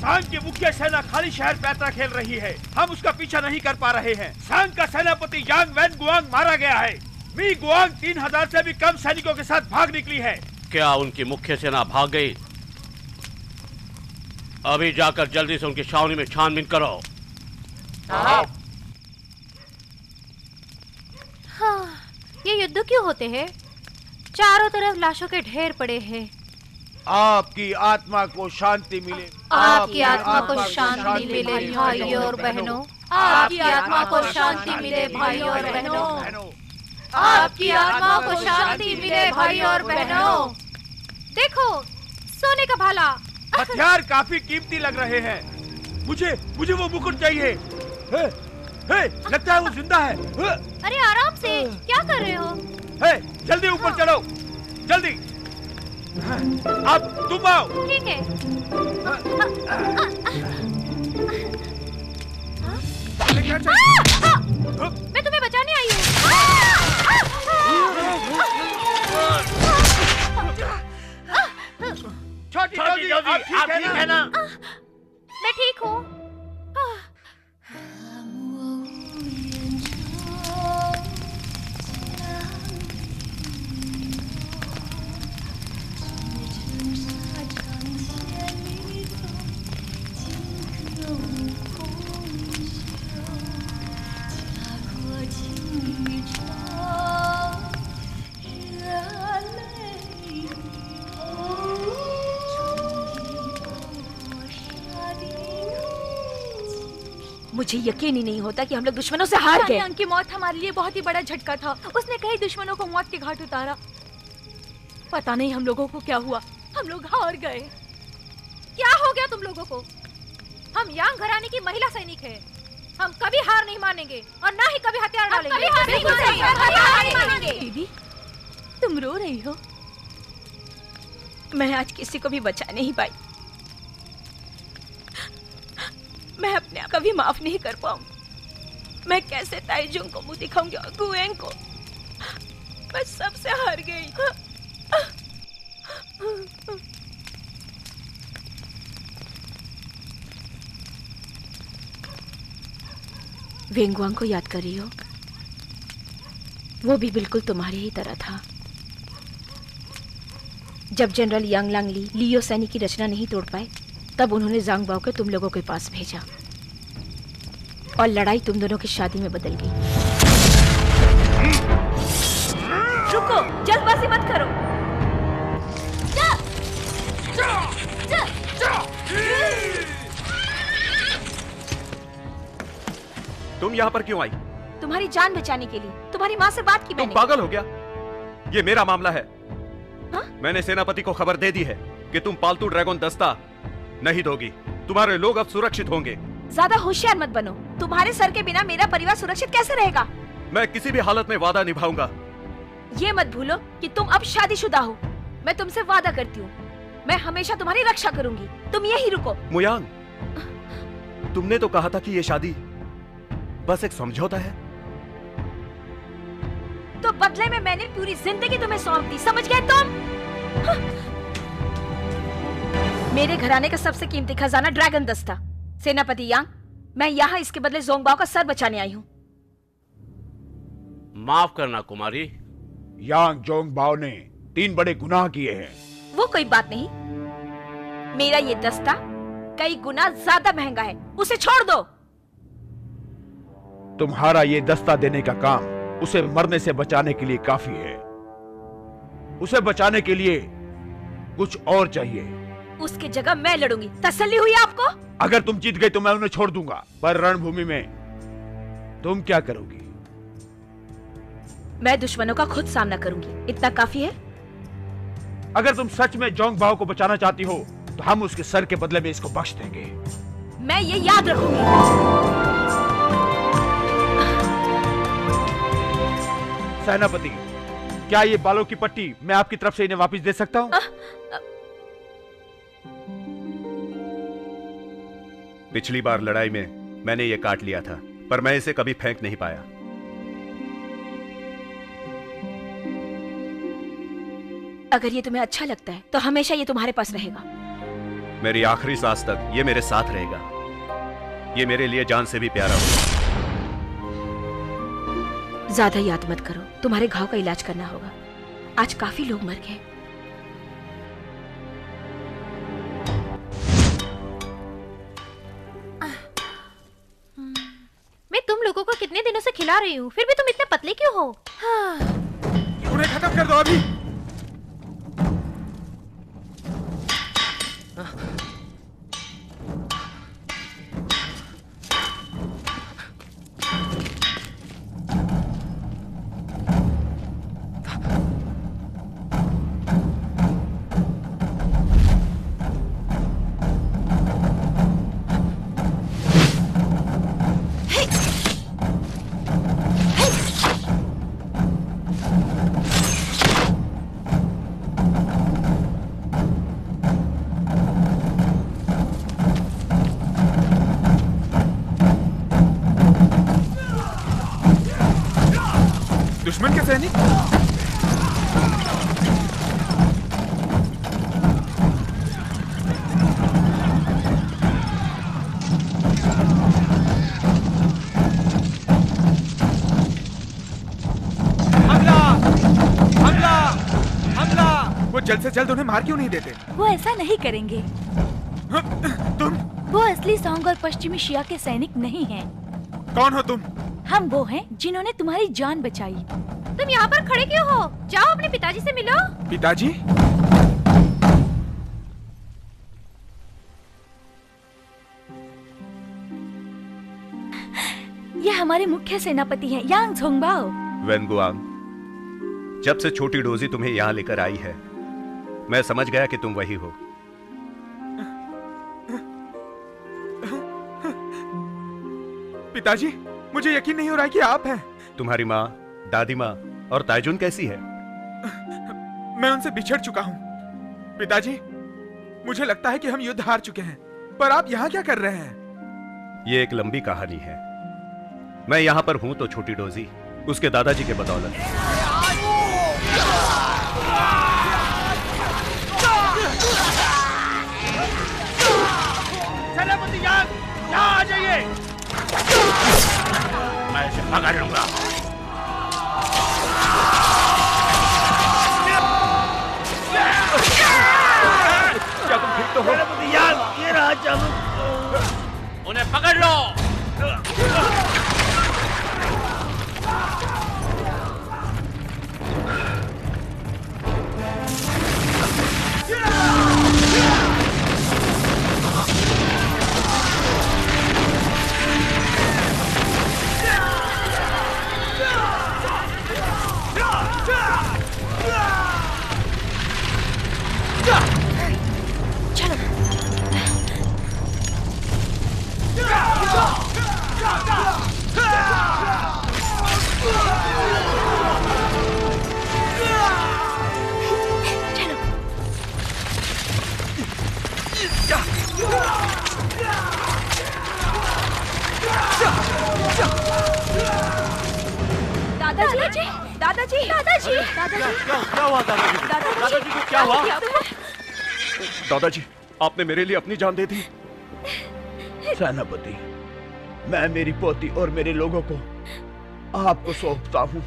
सांग की मुख्य सेना खाली शहर पे यात्रा खेल रही है। हम उसका पीछा नहीं कर पा रहे हैं। सांग का सेनापति यांग वैन गुआंग मारा गया है। मी गुआंग 3000 से भी कम सैनिकों के साथ भाग निकली है। क्या उनकी मुख्य सेना भाग गई? अभी जाकर जल्दी से उनकी छावनी में छानबीन करो। हाँ, ये युद्ध क्यों होते हैं? चारों तरफ लाशों के ढेर पड़े हैं। आपकी आत्मा को शांति मिले। आपकी आत्मा को शांति मिले भाइयों और बहनों। आपकी आत्मा को शांति मिले भाइयों और बहनों। आपकी आत्मा को शांति मिले भाइयों और बहनों। देखो, सोने का भाला। हथियार काफी कीमती लग रहे हैं। मुझे वो मुकुट चाहिए। लगता है वो जिंदा है। अरे आराम से, क्या कर रहे हो? जल्दी ऊपर चढ़ो, जल्दी। अब तुम आओ। ठीक है। मैं तुम्हें बचाने आई हूँ। छोटी जोजी, आप ठीक है ना? मैं ठीक हूँ। मुझे यकीन ही नहीं होता कि हम लोग दुश्मनों से हार गए। की मौत हमारे लिए बहुत ही बड़ा झटका था। उसने कई दुश्मनों को मौत के घाट उतारा। पता नहीं हम लोगों को क्या हुआ। हम लोग हार गए। क्या हो गया तुम लोगों को? हम यांग घराने की महिला सैनिक हैं। हम कभी हार नहीं मानेंगे और ना ही कभी हथियार डालेंगे। दीदी, तुम रो रही हो? मैं आज किसी को भी बचा नहीं पाई। मैं अपने आप कभी माफ नहीं कर पाऊंगी। मैं कैसे ताइजुंग को मुंह दिखाऊंगी और गुएंग को? मैं सबसे हार गई। वेंगवांग को याद कर रही हो? वो भी बिल्कुल तुम्हारी ही तरह था। जब जनरल यांग लांगली लियो सैनी की रचना नहीं तोड़ पाए, तब उन्होंने जांग बाओ को तुम लोगों के पास भेजा और लड़ाई तुम दोनों की शादी में बदल गई। रुको, जल्दबाजी मत करो। तुम यहाँ पर क्यों आई? तुम्हारी जान बचाने के लिए। तुम्हारी माँ से बात की तुम मैंने। पागल हो गया? ये मेरा मामला है। हा? मैंने सेनापति को खबर दे दी है कि तुम पालतू ड्रैगन दस्ता नहीं दोगी। तुम्हारे लोग अब सुरक्षित होंगे। ज्यादा होशियार मत बनो। तुम्हारे सर के बिना मेरा परिवार सुरक्षित कैसे रहेगा? मैं किसी भी हालत में वादा निभाऊंगा। ये मत भूलो कि तुम अब शादीशुदा हो। मैं तुमसे वादा करती हूँ, मैं हमेशा तुम्हारी रक्षा करूंगी। तुम यही रुको। मुयांग, तुमने तो कहा था कि ये शादी बस एक समझौता है। तो बदले में मैंने पूरी जिंदगी तुम्हें सौंप दी, समझ गए तुम? मेरे घराने का सबसे कीमती खजाना ड्रैगन दस्ता। सेनापति यांग, मैं यहाँ इसके बदले जोंगबाओ का सर बचाने आई हूँ। माफ करना कुमारी। यांग जोंगबाओ ने 3 बड़े गुनाह किए हैं। वो कोई बात नहीं। मेरा ये दस्ता कई गुना ज्यादा महंगा है, उसे छोड़ दो। तुम्हारा ये दस्ता देने का काम उसे मरने से बचाने के लिए काफी है। उसे बचाने के लिए कुछ और चाहिए। उसकी जगह मैं लड़ूंगी। तसल्ली हुई आपको? अगर तुम जीत गई तो मैं उन्हें छोड़ दूंगा, पर रणभूमि में तुम क्या करोगी? मैं दुश्मनों का खुद सामना करूंगी, इतना काफी है। अगर तुम सच में जोंगबाओ को बचाना चाहती हो तो हम उसके सर के बदले में इसको बख्श देंगे। मैं ये याद रखूंगी। सेनापति, क्या ये बालों की पट्टी मैं आपकी तरफ से इन्हें वापस दे सकता हूँ? पिछली बार लड़ाई में मैंने ये काट लिया था, पर मैं इसे कभी फेंक नहीं पाया। अगर ये तुम्हें अच्छा लगता है तो हमेशा ये तुम्हारे पास रहेगा। मेरी आखिरी सांस तक ये मेरे साथ रहेगा। ये मेरे लिए जान से भी प्यारा होगा। ज्यादा याद मत करो, तुम्हारे घाव का इलाज करना होगा। आज काफी लोग मर गए। मैं तुम लोगों को कितने दिनों से खिला रही हूँ, फिर भी तुम इतने पतले क्यों हो? उन्हें खत्म कर दो अभी। दुश्मन के सैनिक? हमला! हमला! हमला! वो जल्द से जल्द उन्हें मार क्यों नहीं देते? वो ऐसा नहीं करेंगे। तुम? वो असली सोंग और पश्चिमी शिया के सैनिक नहीं हैं। कौन हो तुम? हम वो हैं जिन्होंने तुम्हारी जान बचाई। तुम यहाँ पर खड़े क्यों हो? जाओ अपने पिताजी से मिलो। पिताजी? ये हमारे मुख्य सेनापति हैं, यांग झोंगबाओ। वेनगुआंग, जब से छोटी डोजी तुम्हें यहाँ लेकर आई है, मैं समझ गया कि तुम वही हो। पिताजी, मुझे यकीन नहीं हो रहा है कि आप हैं। तुम्हारी माँ, दादी माँ और ताइजुन कैसी है? मैं उनसे बिछड़ चुका हूँ। पिताजी, मुझे लगता है कि हम युद्ध हार चुके हैं, पर आप यहाँ क्या कर रहे हैं? ये एक लंबी कहानी है। मैं यहाँ पर हूँ तो छोटी डोजी उसके दादाजी के बदौलत। सेनापति यांग, यहाँ आ जाइए। मैं इसे पकड़ लूंगा। क्या तुम ठीक तो हो? सेनापति यांग, ये रहा चाबुक। उन्हें पकड़ लो। दादाजी, दादाजी, दादाजी, क्या हुआ दादाजी? दादाजी को क्या हुआ? दादाजी, आपने मेरे लिए अपनी जान दे दी। सेनापति, मैं मेरी पोती और मेरे लोगों को आपको सौंपता हूँ।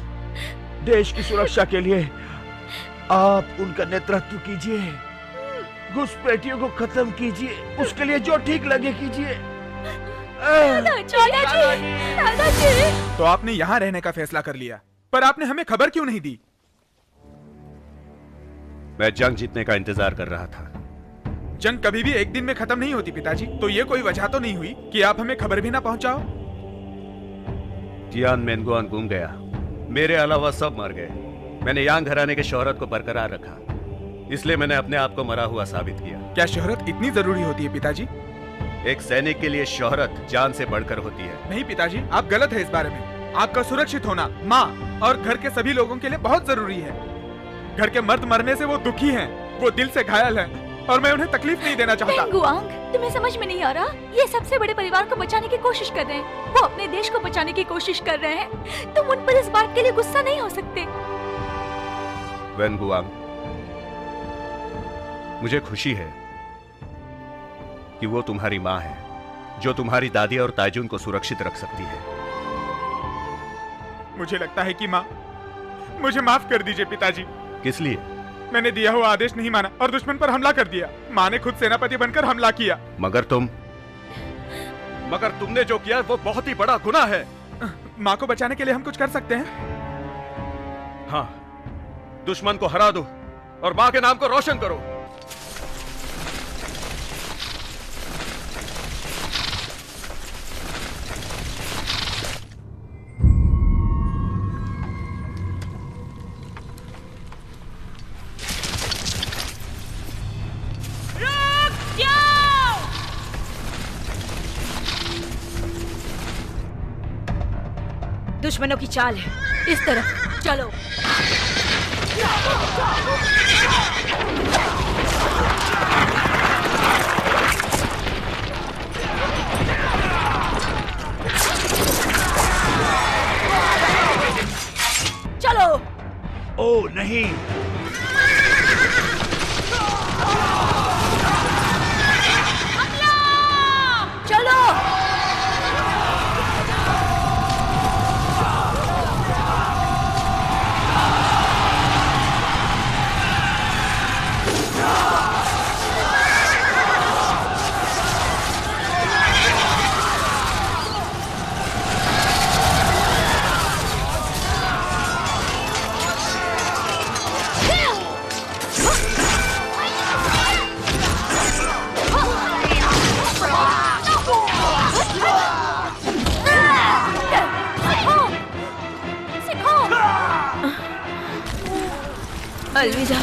देश की सुरक्षा के लिए आप उनका नेतृत्व कीजिए, घुसपैठियों को खत्म कीजिए, उसके लिए जो ठीक लगे कीजिए। तो आपने यहाँ रहने का फैसला कर लिया, पर आपने हमें खबर क्यों नहीं दी? मैं जंग जीतने का इंतजार कर रहा था। जंग कभी भी एक दिन में खत्म नहीं होती पिताजी, तो ये कोई वजह तो नहीं हुई कि आप हमें खबर भी ना पहुंचाओ? तियान मेनगुआन गुम गया, मेरे अलावा सब मर गए। मैंने यांग घराने के शोहरत को बरकरार रखा, इसलिए मैंने अपने आप को मरा हुआ साबित किया। क्या शोहरत इतनी जरूरी होती है पिताजी? एक सैनिक के लिए शोहरत जान से बढ़कर होती है। नहीं पिताजी, आप गलत है इस बारे में। आपका सुरक्षित होना माँ और घर के सभी लोगों के लिए बहुत जरूरी है। घर के मर्द मरने से वो दुखी हैं, वो दिल से घायल हैं, और मैं उन्हें तकलीफ नहीं देना चाहता। वेंगुआंग, तुम्हें समझ में नहीं आ रहा? ये सबसे बड़े परिवार को बचाने की कोशिश कर रहे हैं, वो अपने देश को बचाने की कोशिश कर रहे हैं। तुम उन पर इस बात के लिए गुस्सा नहीं हो सकते। वेनगुआंग, मुझे खुशी है कि वो तुम्हारी माँ है, जो तुम्हारी दादी और ताइजुन को सुरक्षित रख सकती है। मुझे लगता है कि माँ, मुझे माफ कर दीजिए पिताजी। किस लिए? मैंने दिया हुआ आदेश नहीं माना और दुश्मन पर हमला कर दिया। माँ ने खुद सेनापति बनकर हमला किया। मगर तुमने जो किया वो बहुत ही बड़ा गुनाह है। माँ को बचाने के लिए हम कुछ कर सकते हैं। हाँ, दुश्मन को हरा दो और मां के नाम को रोशन करो। दुश्मनों की चाल है, इस तरफ चलो। चलो। ओ नहीं, चलो। अलविदा।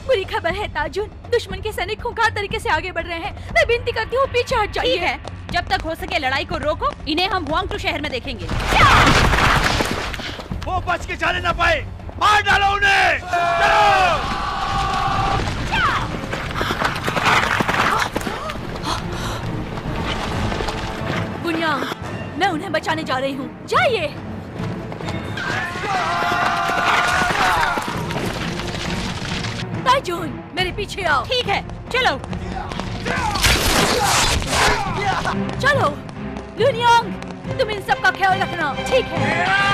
बुरी खबर है ताजुन, दुश्मन के सैनिक खूंखार तरीके से आगे बढ़ रहे हैं। मैं विनती करती हूँ पीछे हट जाइए। ठीक है, जब तक हो सके लड़ाई को रोको। इन्हें हम हुआंगटू शहर में देखेंगे। वो बच के जाने ना पाए, मार डालो उन्हें। चलो। बुनियांग, मैं उन्हें बचाने जा रही हूँ, जाइए। ताइजून, मेरे पीछे आओ। ठीक है, चलो। चलो। लुनियांग, तुम इन सब का ख्याल रखना, ठीक है?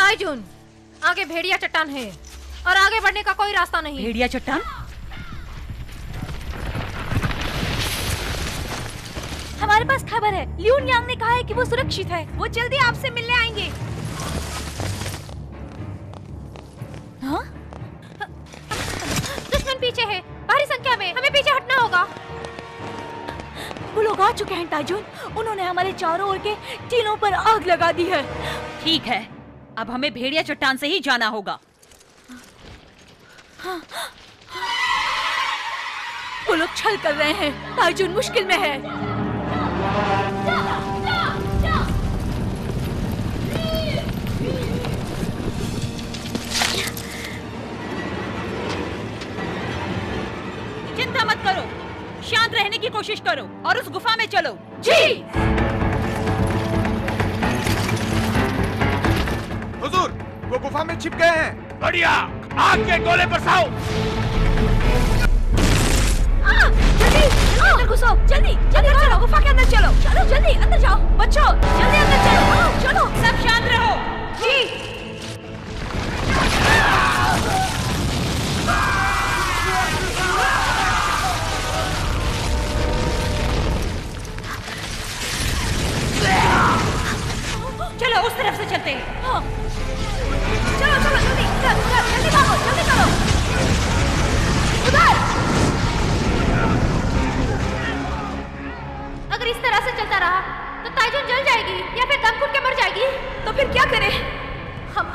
ताइजून, आगे भेड़िया चट्टान है और आगे बढ़ने का कोई रास्ता नहीं। भेड़िया चट्टान? हमारे पास खबर है, ल्यूनयांग ने कहा है कि वो सुरक्षित है। वो जल्दी आपसे मिलने आएंगे। हाँ? दुश्मन पीछे है, भारी संख्या में, हमें पीछे हटना होगा। वो लोग आ चुके हैं ताजुन, उन्होंने हमारे चारों ओर के टीलों पर आग लगा दी है। ठीक है, अब हमें भेड़िया चट्टान से ही जाना होगा। वो लोग छल कर रहे हैं, ताजुन मुश्किल में है। चिंता मत करो, शांत रहने की कोशिश करो और उस गुफा में चलो। जी। हुजूर, वो गुफा में छिप गए हैं। बढ़िया, आग के गोले बरसाओ। जल्दी अंदर घुसो, जल्दी जल्दी चलो, गुफा के अंदर चलो। चलो जल्दी अंदर जाओ, बच्चों जल्दी अंदर चलो। चलो, सब शांत रहो। जी। चलो उस तरफ से चलते हैं। हाँ। चलो चलो जल्दी जल्दी भागो, जल्दी करो। उधर। अगर इस तरह से चलता रहा तो ताइजून जल जाएगी या फिर दम घुट के मर जाएगी। तो फिर क्या करें? हम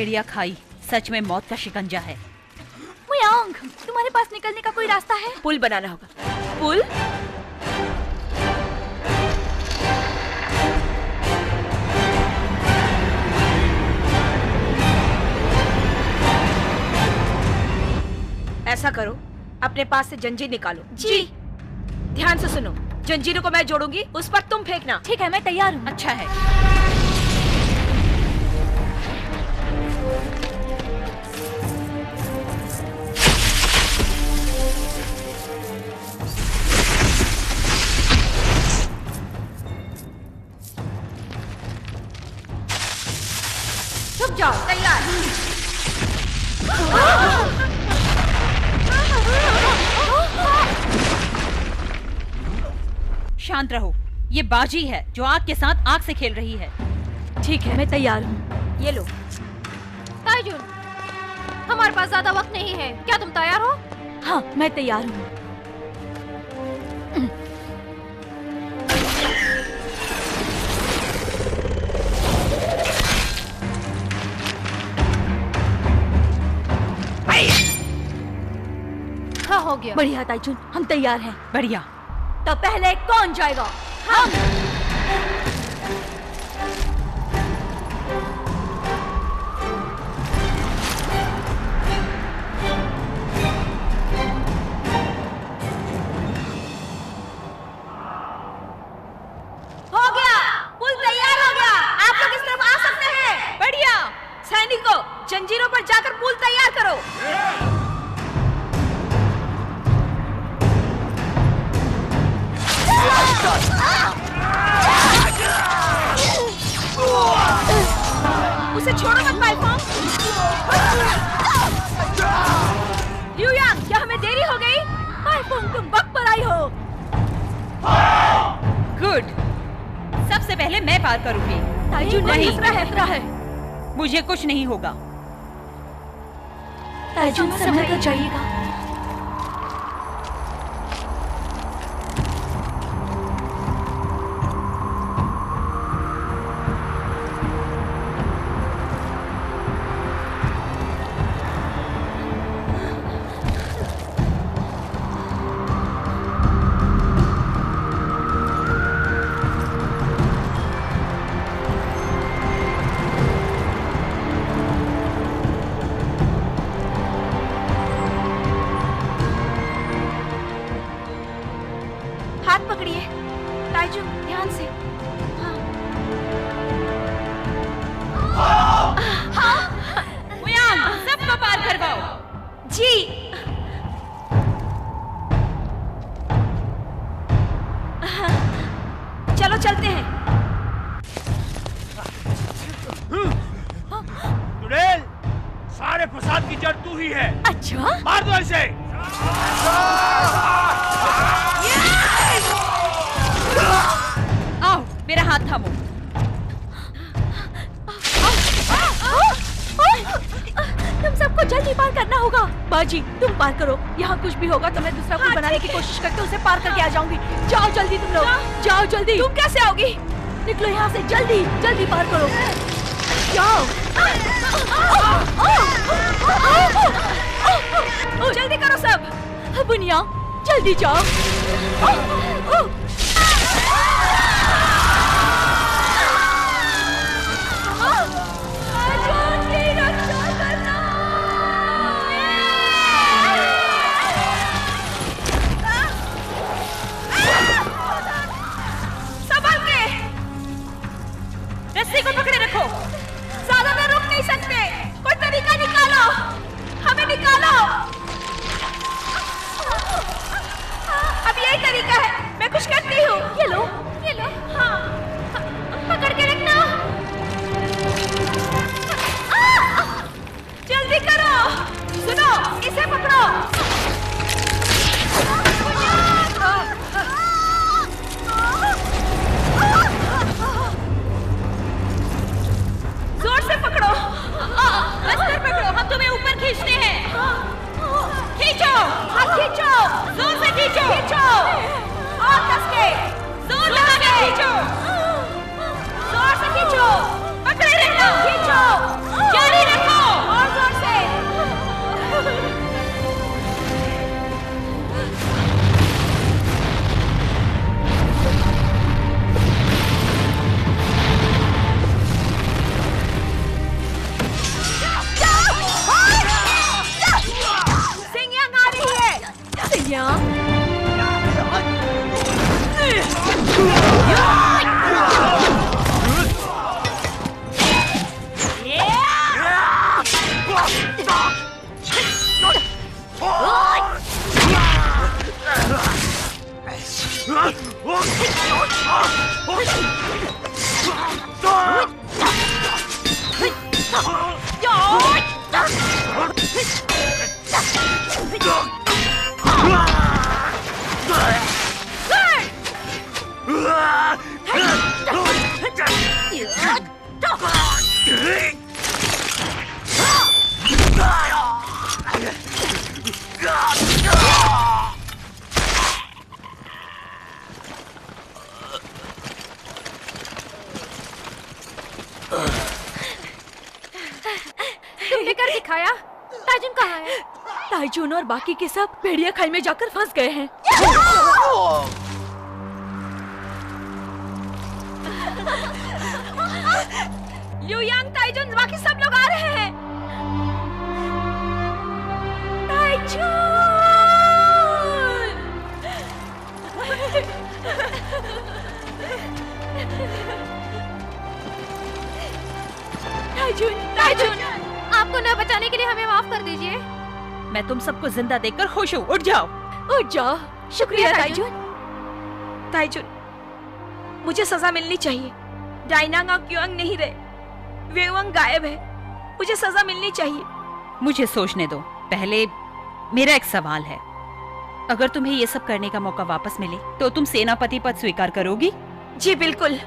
भेड़िया खाई सच में मौत का शिकंजा है। मुयांग, तुम्हारे पास निकलने का कोई रास्ता है? पुल बनाना होगा। पुल? ऐसा करो, अपने पास से जंजीर निकालो। जी। ध्यान से सुनो, जंजीरों को मैं जोड़ूंगी, उस पर तुम फेंकना। ठीक है, मैं तैयार हूँ। अच्छा है। छुप जाओ, तैयार। शांत रहो, ये बाजी है जो आग के साथ आग से खेल रही है। ठीक है, मैं तैयार हूँ। ये लो। ताइजुन, हमारे पास ज्यादा वक्त नहीं है, क्या तुम तैयार हो? हाँ, मैं तैयार हूँ। हाँ, हो गया। बढ़िया ताइजुन, हम तैयार हैं। बढ़िया। तो पहले कौन जाएगा? हम। हो गया, पुल तैयार हो गया। आप लोग इस तरफ आ सकते हैं। बढ़िया। सैनिकों, जंजीरों पर जाकर पुल तैयार करो। उसे छोड़ो मत माइफोंग। लिu यांग, क्या हमें देरी हो गई? माइफोंग, तुम वक्त पर आई हो। गुड। सबसे पहले मैं पार करूंगी। ताइजुन नहीं, खतरा है। मुझे कुछ नहीं होगा। ताइजुन, समय तो जाइएगा। हाथ पकड़िए ताइजुन, ध्यान से। मुयांग, सबको पार करवाओ। जी। चलो चलते हैं। तुड़ेल, सारे फसाद की जड़ तू ही है। अच्छा, मार दो इसे। आओ, मेरा हाथ थामो। तुम सबको जल्दी पार करना होगा। बाजी, तुम पार करो। यहाँ कुछ भी होगा तो मैं दूसरा पुल बनाने की कोशिश करके उसे पार करके आ जाऊंगी। जाओ जल्दी तुम लोग, जाओ जल्दी। तुम कैसे आओगी? निकलो यहाँ से, जल्दी जल्दी पार करो। जाओ। जल्दी करो सब। बुनिया, जल्दी जाओ। रस्सी को पकड़े रखो। ज्यादा देर रुक नहीं सकते। कोई तरीका निकालो, हमें निकालो। अब यही तरीका है। तुमने कर दिखाया। ताइजुन कहाँ है? ताइजुन और बाकी के सब भेड़िया खाई में जाकर फंस गए हैं। लिu यांग, ताइजुन, बाकी सब लोग आ रहे हैं। ताइजुन! ताइजुन, ताइजुन! आपको न बचाने के लिए हमें माफ कर दीजिए। मैं तुम सबको जिंदा देखकर खुश हूँ। उठ जाओ, उठ जाओ। शुक्रिया ताइजुन। ताइजुन, मुझे सजा मिलनी चाहिए। डाइनांग और क्युआंग नहीं रहे, वेंगवांग गायब है। मुझे सजा मिलनी चाहिए। मुझे सोचने दो। पहले मेरा एक सवाल है, अगर तुम्हें ये सब करने का मौका वापस मिले तो तुम सेनापति पद स्वीकार करोगी? जी बिल्कुल।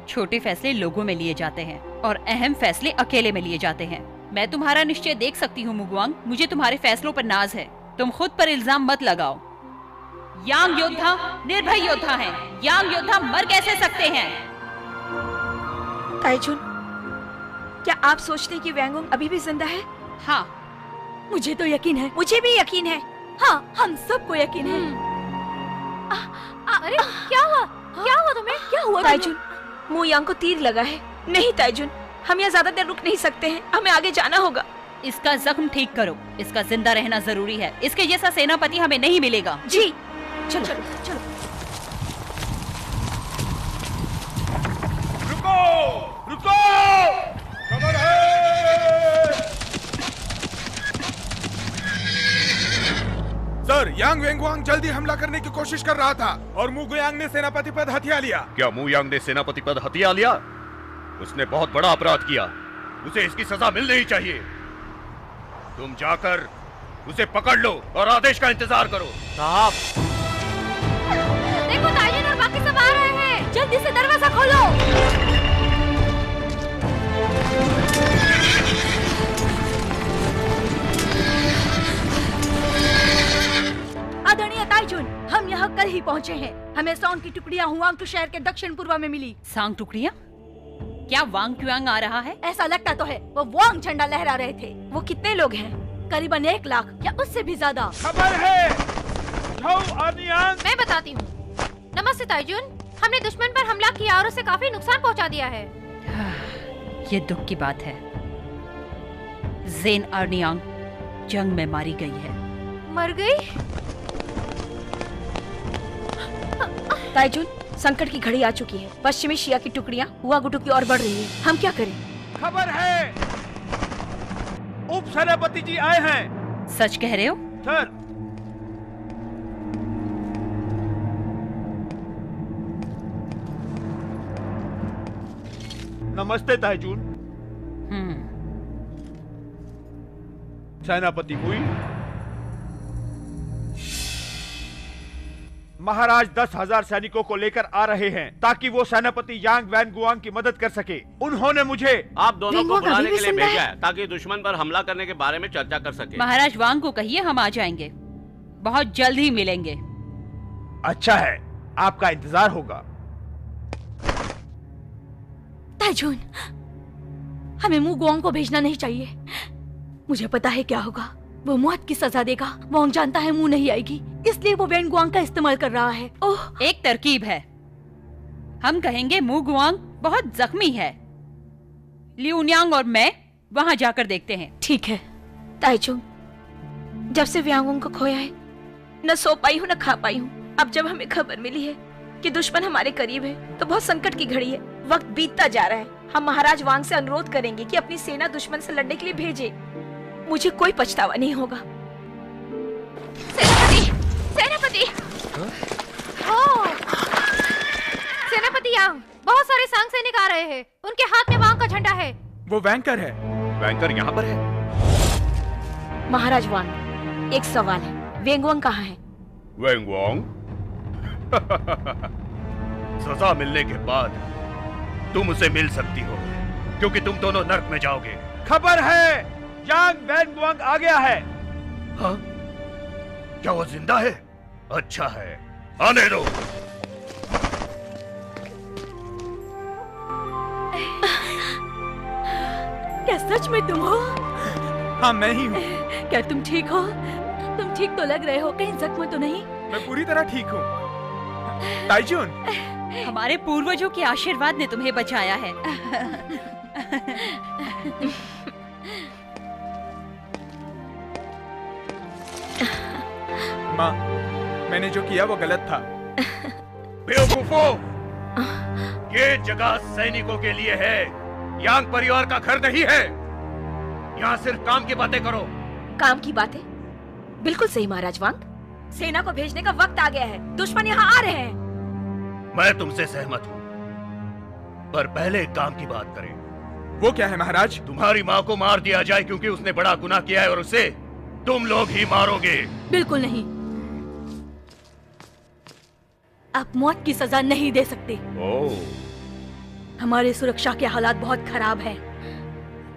छोटे फैसले लोगों में लिए जाते हैं और अहम फैसले अकेले में लिए जाते हैं। मैं तुम्हारा निश्चय देख सकती हूँ मुगवांग, मुझे तुम्हारे फैसलों पर नाज है। तुम खुद पर इल्जाम मत लगाओ। यांग योद्धा निर्भय योद्धा हैं। यांग योद्धा मर कैसे सकते हैं? ताइजुन, क्या आप सोचते हैं कि वेंगवांग अभी भी जिंदा है? हाँ, मुझे तो यकीन है। मुझे भी यकीन है। हाँ, हम सबको यकीन है। अरे क्या हुआ? क्या हुआ तुम्हें? क्या हुआ ताइजुन? मु यांग को तीर लगा है। नहीं ताइजुन, हम यहाँ ज्यादा देर रुक नहीं सकते हैं। हमें आगे जाना होगा। इसका जख्म ठीक करो। इसका जिंदा रहना जरूरी है। इसके जैसा सेनापति हमें नहीं मिलेगा। जी चलो चलो चलो। रुको, रुको! खबर है! सर, यांग वेंगवांग जल्दी हमला करने की कोशिश कर रहा था और मु गुयांग ने सेनापति पद हथिया लिया। क्या मु यांग ने सेनापति पद हथिया लिया? उसने बहुत बड़ा अपराध किया। उसे इसकी सजा मिलनी चाहिए। तुम जाकर उसे पकड़ लो और आदेश का इंतजार करो। साहब, देखो ताइजुन और बाकी सब आ रहे हैं। जल्दी से दरवाजा खोलो। आदरणीय ताइजुन, हम यहाँ कल ही पहुँचे हैं। हमें सांग की टुकड़ियाँ हुआंग शहर के दक्षिण पूर्व में मिली। सांग टुकड़ियाँ? क्या वांग क्युआंग आ रहा है? ऐसा लगता तो है। वो वांग झंडा लहरा रहे थे। वो कितने लोग हैं? करीबन 1 लाख या उससे भी ज्यादा। खबर है। मैं बताती हूँ। नमस्ते ताइजुन, हमने दुश्मन पर हमला किया और उसे काफी नुकसान पहुँचा दिया है। ये दुख की बात है। ज़ेन अर्नियांग जंग में मारी गई है। मर गई? ताइजुन, संकट की घड़ी आ चुकी है। पश्चिमी शिया की टुकड़ियाँ हुआ गुटू की ओर बढ़ रही है। हम क्या करें? खबर है, उप सेनापति जी आए हैं। सच कह रहे हो? सर, नमस्ते ताइजुन। सेनापति मुई, महाराज 10,000 सैनिकों को लेकर आ रहे हैं ताकि वो सेनापति यांग वैनगुआंग की मदद कर सके। उन्होंने मुझे आप दोनों को वेंगवांग बुलाने अभी के लिए भी जिंदा भेजा है ताकि दुश्मन पर हमला करने के बारे में चर्चा कर सके। महाराज वांग को कहिए हम आ जाएंगे। बहुत जल्द ही मिलेंगे। अच्छा है, आपका इंतजार होगा। ताइजुन, हमें मु गुआंग को भेजना नहीं चाहिए। मुझे पता है क्या होगा। वो मौत की सजा देगा। वांग जानता है मुंह नहीं आएगी, इसलिए वो वेंगुआंग का इस्तेमाल कर रहा है। ओह, एक तरकीब है। हम कहेंगे मु गुआंग बहुत जख्मी है। लिu यांग और मैं वहां जाकर देखते हैं। ठीक है ताइजुन, जब से व्यांगोंग को खोया है न सो पाई हूँ न खा पाई हूँ। अब जब हमें खबर मिली है कि दुश्मन हमारे करीब है तो बहुत संकट की घड़ी है। वक्त बीतता जा रहा है। हम महाराज वांग से अनुरोध करेंगे कि अपनी सेना दुश्मन से लड़ने के लिए भेजे। मुझे कोई पछतावा नहीं होगा। सेनापति, सेनापति! यांग, बहुत सारे सांग सैनिक आ रहे हैं। उनके हाथ में वांग का झंडा है। वो वैंकर है। वैंकर यहाँ पर है? महाराज वांग, एक सवाल है, वेंगवांग कहाँ है? वेंगवांग? सजा मिलने के बाद तुम उसे मिल सकती हो, क्योंकि तुम दोनों नर्क में जाओगे। खबर है, यांग वैंगवांग आ गया है। हाँ? क्या वो जिंदा है? अच्छा है, आने दो। क्या सच में तुम हो? हाँ, मैं ही हूँ। क्या तुम ठीक हो? तुम ठीक तो लग रहे हो, कहीं जख्म तो नहीं? मैं पूरी तरह ठीक हूँ। ताइजुन, हमारे पूर्वजों के आशीर्वाद ने तुम्हें बचाया है। माँ, मैंने जो किया वो गलत था। बेवकूफों, ये जगह सैनिकों के लिए है, यांग परिवार का घर नहीं है। यहाँ सिर्फ काम की बातें करो। काम की बातें? बिल्कुल सही महाराज वांग, सेना को भेजने का वक्त आ गया है, दुश्मन यहाँ आ रहे हैं। मैं तुमसे सहमत हूँ, पर पहले एक काम की बात करें। वो क्या है महाराज? तुम्हारी माँ को मार दिया जाए, क्योंकि उसने बड़ा गुनाह किया है और उसे तुम लोग ही मारोगे। बिल्कुल नहीं, आप मौत की सजा नहीं दे सकते। हमारे सुरक्षा के हालात बहुत खराब हैं।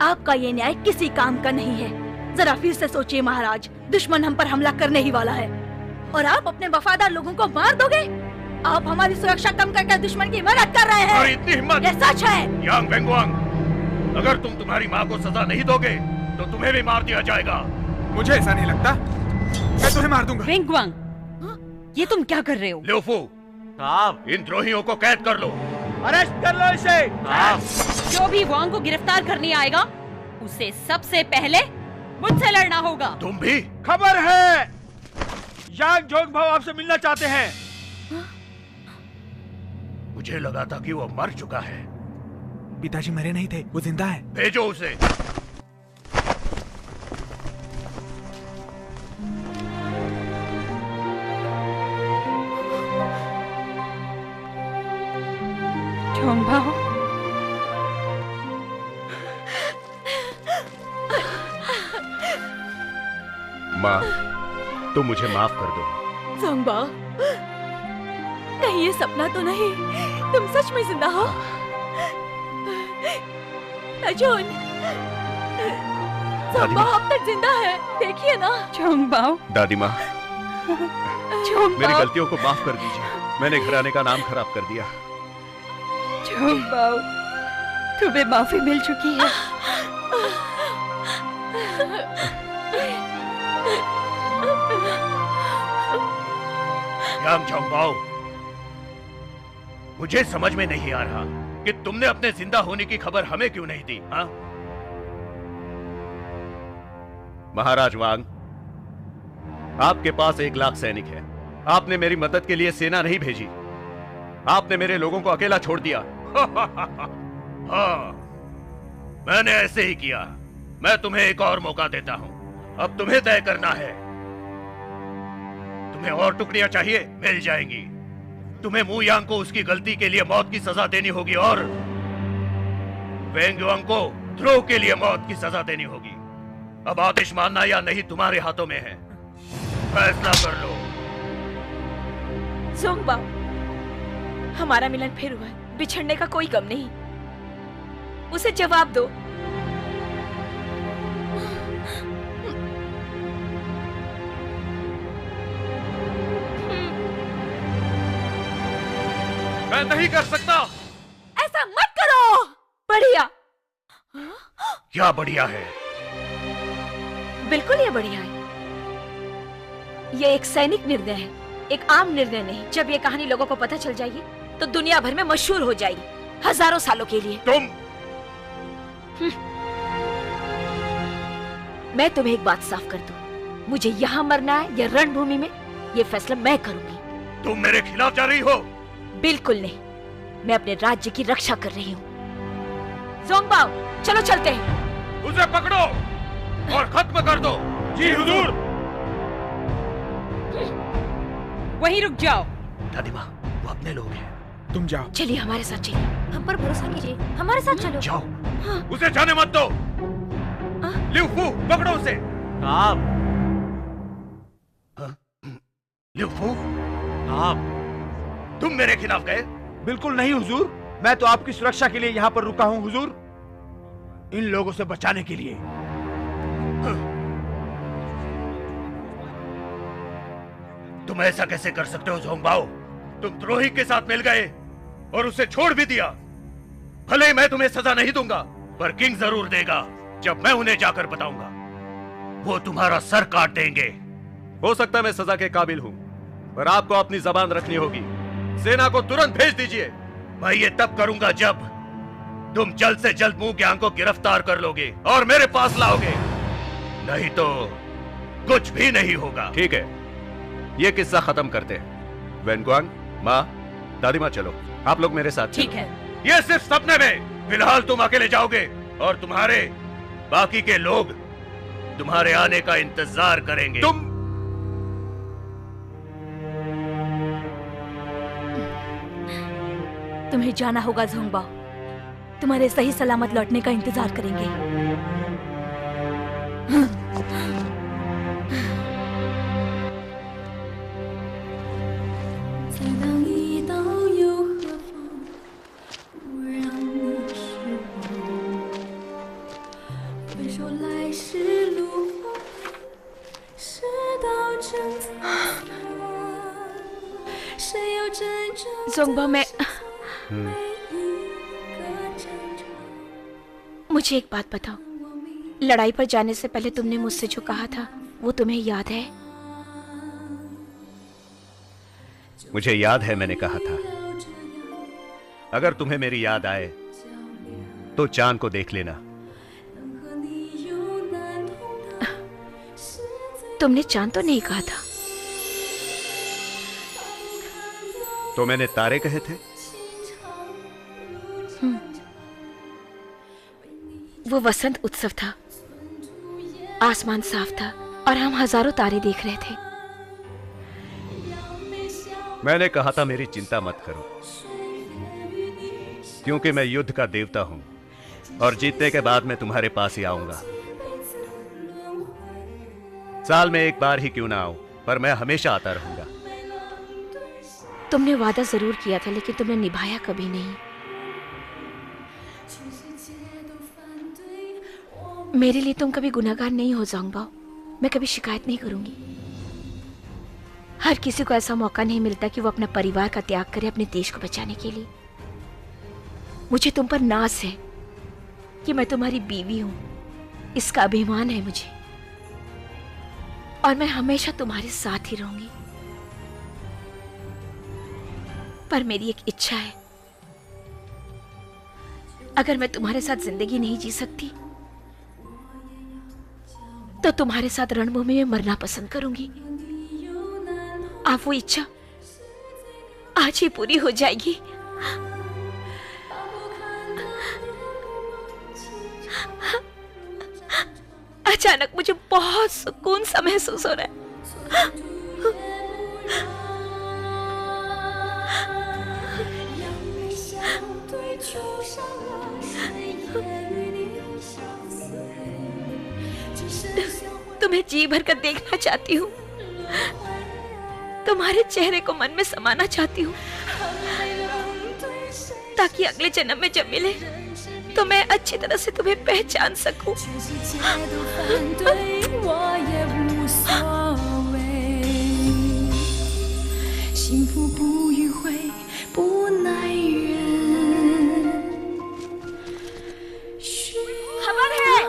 आपका ये न्याय किसी काम का नहीं है। जरा फिर से सोचिए महाराज, दुश्मन हम पर हमला करने ही वाला है और आप अपने वफादार लोगों को मार दोगे। आप हमारी सुरक्षा कम करके दुश्मन की मदद कर रहे हैं। इतनी हिम्मत? ये सच है। यांग वेंगवांग, अगर तुम तुम्हारी माँ को सजा नहीं दोगे तो तुम्हें भी मार दिया जाएगा। मुझे ऐसा नहीं लगता, मैं तुम्हें मार दूंगा। वेंगवांग, ये तुम क्या कर रहे हो? ल्योफू साहब, इन द्रोहियों को कैद कर लो। अरेस्ट कर लो इसे। जो भी वांग को गिरफ्तार करने आएगा, उसे सबसे पहले मुझसे लड़ना होगा। तुम भी? खबर है, यांग जोंगभाओ आपसे मिलना चाहते हैं। मुझे लगा था कि वो मर चुका है। पिताजी मरे नहीं थे, वो जिंदा है। भेजो उसे। जोंगभाओ, माँ, तुम मुझे माफ कर दो। जोंगबाओ, कहीं ये सपना तो नहीं? तुम सच में जिंदा हो? अर्जुन, जोंगबाओ अब तक जिंदा है, देखिए ना। जोंगबाओ, दादी माँ, जोंगबाओ, मेरी गलतियों को माफ कर दीजिए। मैंने घराने का नाम खराब कर दिया। जोंगबाओ, तुम्हें माफी मिल चुकी है। यांग जोंगबाओ, मुझे समझ में नहीं आ रहा कि तुमने अपने जिंदा होने की खबर हमें क्यों नहीं दी। हाँ? महाराज वांग, आपके पास 1 लाख सैनिक है। आपने मेरी मदद के लिए सेना नहीं भेजी, आपने मेरे लोगों को अकेला छोड़ दिया। हाँ, मैंने ऐसे ही किया। मैं तुम्हें एक और मौका देता हूं, अब तुम्हें तय करना है। तुम्हें और टुकड़ियां चाहिए, मिल जाएंगी। तुम्हें मू यांग को उसकी गलती के लिए मौत की सजा देनी होगी और वेंगवांग को द्रोह के लिए मौत की सजा देनी होगी। अब आदेश मानना या नहीं तुम्हारे हाथों में है, फैसला कर लो। जोंगबाओ, हमारा मिलन फिर हुआ है, बिछड़ने का कोई गम नहीं। उसे जवाब दो। मैं नहीं कर सकता। ऐसा मत करो। बढ़िया। क्या बढ़िया है? बिल्कुल ये बढ़िया है। ये एक सैनिक निर्णय है, एक आम निर्णय नहीं। जब ये कहानी लोगों को पता चल जाएगी तो दुनिया भर में मशहूर हो जाएगी, हजारों सालों के लिए। तुम मैं तुम्हें एक बात साफ कर दूं, मुझे यहाँ मरना है या रणभूमि में, ये फैसला मैं करूंगी। तुम मेरे खिलाफ जा रही हो? बिल्कुल नहीं, मैं अपने राज्य की रक्षा कर रही हूँ। जोंगबाओ, चलो चलते हैं। उसे पकड़ो और खत्म कर दो। जी हुजूर। वहीं रुक जाओ। दादी माँ, वो अपने लोग हैं, तुम जाओ। चलिए हमारे साथ चलिए। हम पर भरोसा कीजिए, हमारे साथ चलो। जाओ, उसे जाने मत दो। लिउ फू, पकड़ो उसे। साहब, लिउ फू, साहब, तुम मेरे खिलाफ गए? बिल्कुल नहीं हुजूर, मैं तो आपकी सुरक्षा के लिए यहाँ पर रुका हूँ हुजूर, इन लोगों से बचाने के लिए। तुम ऐसा कैसे कर सकते हो ज़ोंगबाओ? तुम द्रोही के साथ मिल गए और उसे छोड़ भी दिया। भले ही मैं तुम्हें सजा नहीं दूंगा, पर किंग जरूर देगा जब मैं उन्हें जाकर बताऊंगा। वो तुम्हारा सर काट देंगे। हो सकता है मैं सजा के काबिल हूं, पर आपको अपनी जबान रखनी होगी। सेना को तुरंत भेज दीजिए। मैं ये तब करूंगा जब तुम जल्द से जल्द मुंह ज्ञान को गिरफ्तार कर लोगे और मेरे पास लाओगे, नहीं तो कुछ भी नहीं होगा। ठीक है, ये किस्सा खत्म करते हैं। वेनगुआंग, माँ, दादी माँ, चलो आप लोग मेरे साथ चलो। ठीक है। ये सिर्फ सपने में। फिलहाल तुम अकेले जाओगे और तुम्हारे बाकी के लोग तुम्हारे आने का इंतजार करेंगे। तुम तुम्हें जाना होगा ज़ोंगबाओ, तुम्हारे सही सलामत लौटने का इंतजार करेंगे। ज़ोंगबाओ, मैं मुझे एक बात बताओ, लड़ाई पर जाने से पहले तुमने मुझसे जो कहा था वो तुम्हें याद है? मुझे याद है, मैंने कहा था अगर तुम्हें मेरी याद आए तो चांद को देख लेना। तुमने चांद तो नहीं कहा था। तो मैंने तारे कहे थे। वो वसंत उत्सव था, आसमान साफ था और हम हजारों तारे देख रहे थे। मैंने कहा था मेरी चिंता मत करो, क्योंकि मैं युद्ध का देवता हूं और जीतने के बाद मैं तुम्हारे पास ही आऊंगा। साल में एक बार ही क्यों ना आऊं, पर मैं हमेशा आता रहूंगा। तुमने वादा जरूर किया था, लेकिन तुमने निभाया कभी नहीं। मेरे लिए तुम कभी गुनहगार नहीं हो ज़ोंगबाओ। मैं कभी शिकायत नहीं करूंगी। हर किसी को ऐसा मौका नहीं मिलता कि वो अपना परिवार का त्याग करे अपने देश को बचाने के लिए। मुझे तुम पर नाज है कि मैं तुम्हारी बीवी हूं, इसका अभिमान है मुझे, और मैं हमेशा तुम्हारे साथ ही रहूंगी। पर मेरी एक इच्छा है, अगर मैं तुम्हारे साथ जिंदगी नहीं जी सकती तो तुम्हारे साथ रणभूमि में मरना पसंद करूंगी। आप वो इच्छा आज ही पूरी हो जाएगी। अचानक मुझे बहुत सुकून सा महसूस हो रहा है। तुम्हें जी भर कर देखना चाहती हूँ, तुम्हारे चेहरे को मन में समाना चाहती हूँ, ताकि अगले जन्म में जब मिले तो मैं अच्छी तरह से तुम्हें पहचान सकूं। खबर है।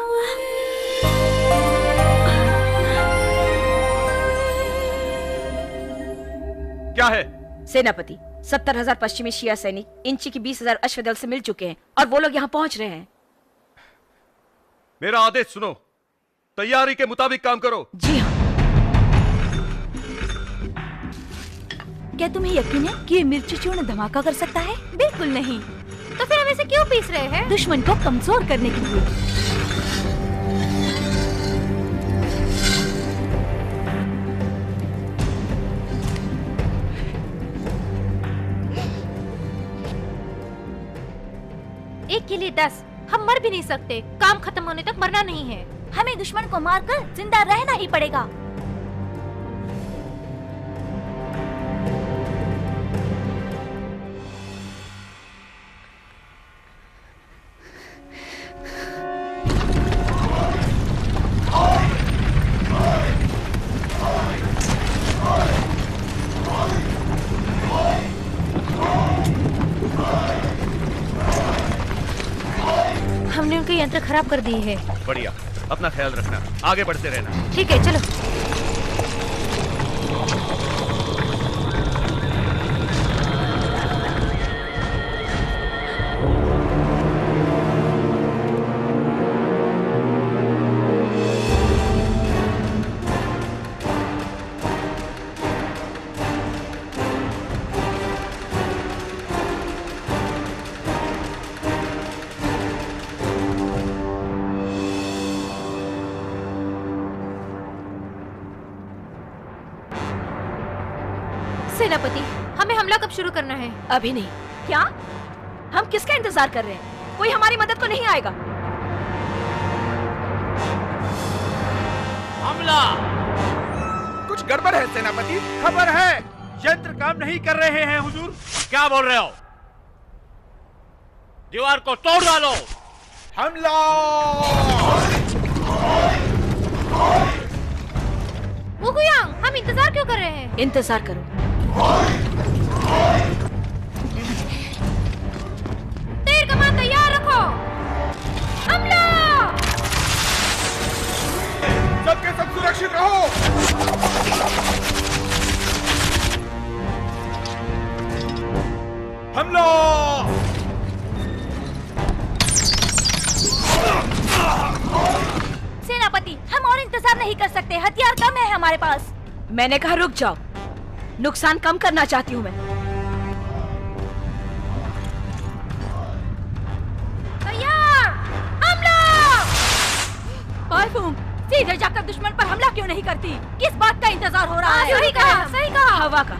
क्या है? सेनापति, 70,000 पश्चिमी शिया सैनिक इंची की 20,000 अश्वदल से मिल चुके हैं और वो लोग यहाँ पहुंच रहे हैं। मेरा आदेश सुनो, तैयारी के मुताबिक काम करो। जी हाँ। क्या तुम्हें यकीन है कि ये मिर्ची चूर्ण धमाका कर सकता है? बिल्कुल नहीं। तो फिर हम इसे क्यों पीस रहे हैं? दुश्मन को कमजोर करने के लिए। 1 के लिए 10। हम मर भी नहीं सकते, काम खत्म होने तक मरना नहीं है। हमें दुश्मन को मारकर जिंदा रहना ही पड़ेगा। हमने उनके यंत्र खराब कर दिए है। बढ़िया, अपना ख्याल रखना, आगे बढ़ते रहना। ठीक है, चलो। सेनापति, हमें हमला कब शुरू करना है? अभी नहीं। क्या? हम किसका इंतजार कर रहे हैं? कोई हमारी मदद को नहीं आएगा। हमला! कुछ गड़बड़ है सेनापति। खबर है, यंत्र काम नहीं कर रहे हैं हुजूर। क्या बोल रहे हो? दीवार को तोड़ डालो। हमला! वुगुयांग, हम इंतजार क्यों कर रहे हैं? इंतजार करो। तीर कमान तैयार रखो। हमला! सबके सब सुरक्षित रहो। हमला! सेनापति, हम और इंतजार नहीं कर सकते, हथियार कम है हमारे पास। मैंने कहा रुक जाओ, नुकसान कम करना चाहती हूँ मैं। तैयार! हमला! पाइफूम, सीधे जाकर दुश्मन पर हमला क्यों नहीं करती? किस बात का इंतजार हो रहा है? सही कहा, सही कहा। हवा का।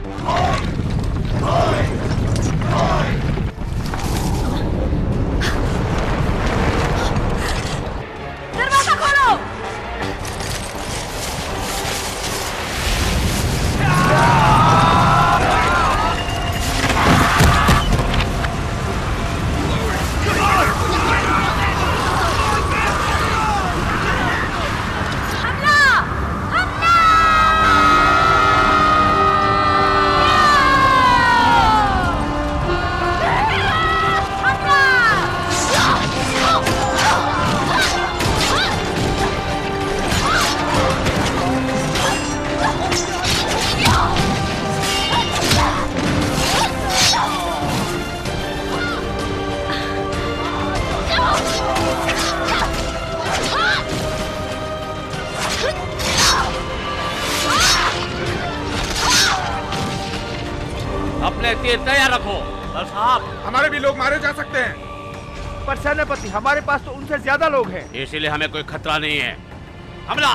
दरवाजा खोलो। अपने तीर तैयार रखो। और साहब, हमारे भी लोग मारे जा सकते हैं। पर सेनापति, हमारे पास तो उनसे ज्यादा लोग हैं। इसीलिए हमें कोई खतरा नहीं है। हमला!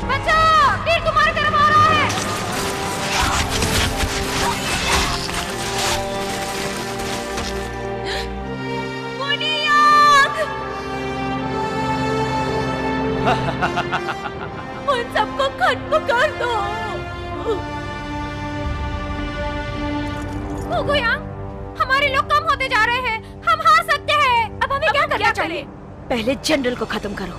बचाओ! तीर तुम्हारी तरफ आ रहा है। उन सबको खत्म कर दो। वुगुयांग, हमारे लोग कम होते जा रहे हैं। हम हार सकते हैं। अब हमें क्या करना चाहिए? पहले जनरल को खत्म करो।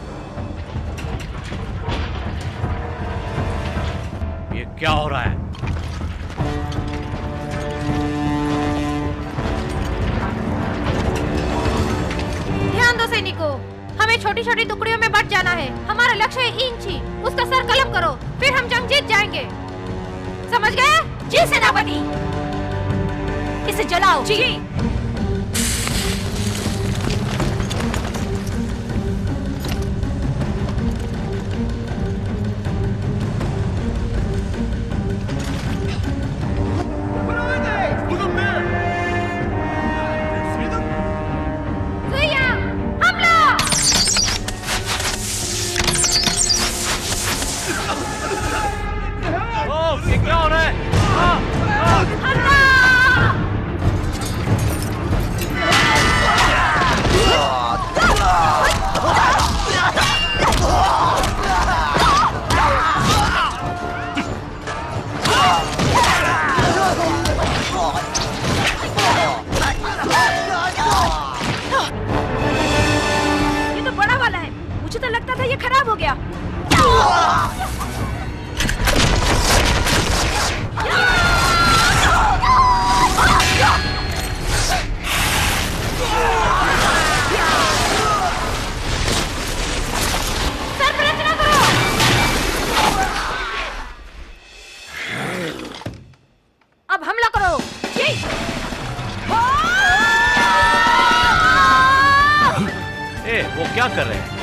ये क्या हो रहा है? ध्यान दो सैनिकों, हमें छोटी छोटी टुकड़ियों में बट जाना है। हमारा लक्ष्य है इंची। उसका सर कलम करो, फिर हम जंग जीत जाएंगे। समझ गए? जी सेनापति। इसे जलाओ। जी। सुइयांग, हमला! ओह, ये क्या हो रहा है? हमला! ये खराब हो गया। सर पर रचना करो। अब हमला करो। जी। ए, वो क्या कर रहे हैं?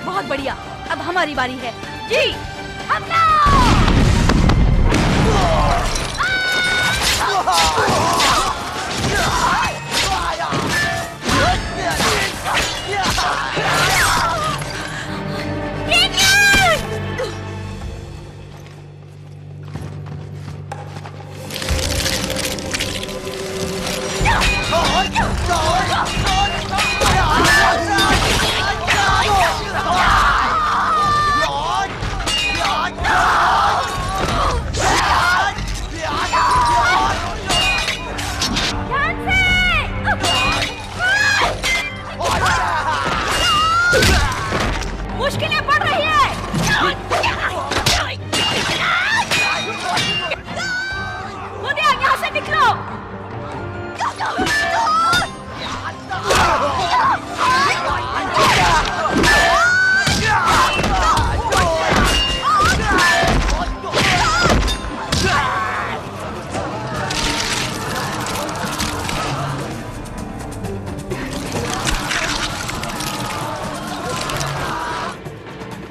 बहुत बढ़िया, अब हमारी बारी है। जी, हमला। मुश्किलें बढ़ रही है। मुझे यहाँ से निकलो।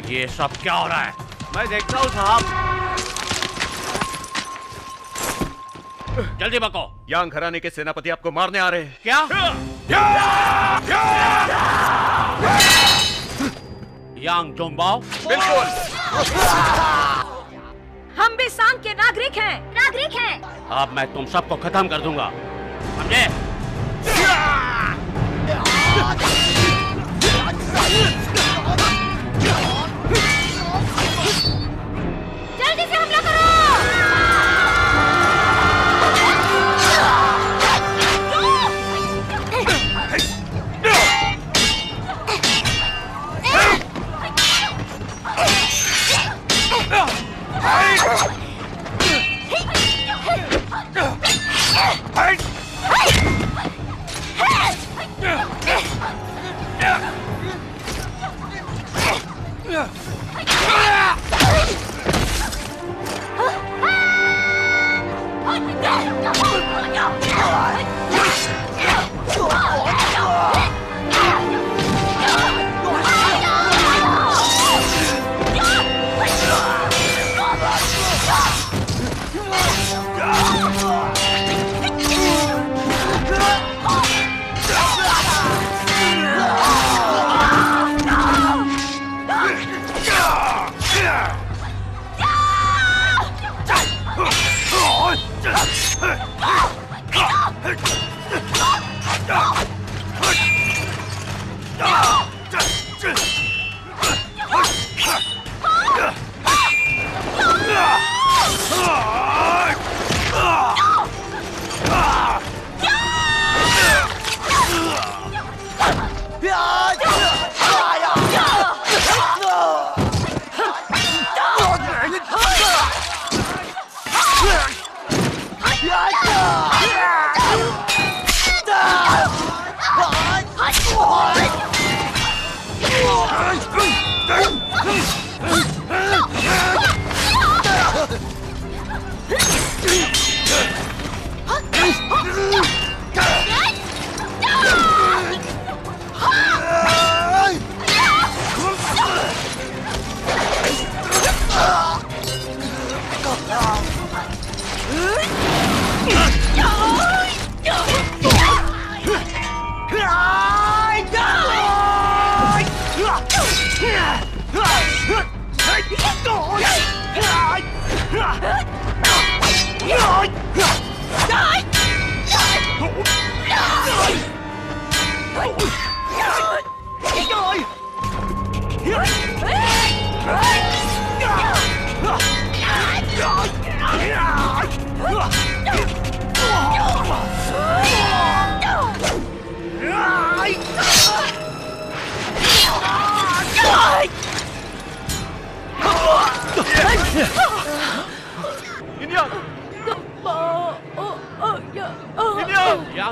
ये सब क्या हो रहा है? मैं देखता हूँ साहब। जल्दी बको। यांग घराने के सेनापति आपको मारने आ रहे हैं। क्या? यांग जोंगबाओ? बिल्कुल। हम भी सांग के नागरिक हैं। नागरिक हैं। अब मैं तुम सबको खत्म कर दूंगा, समझे? जल्दी से हमला करो।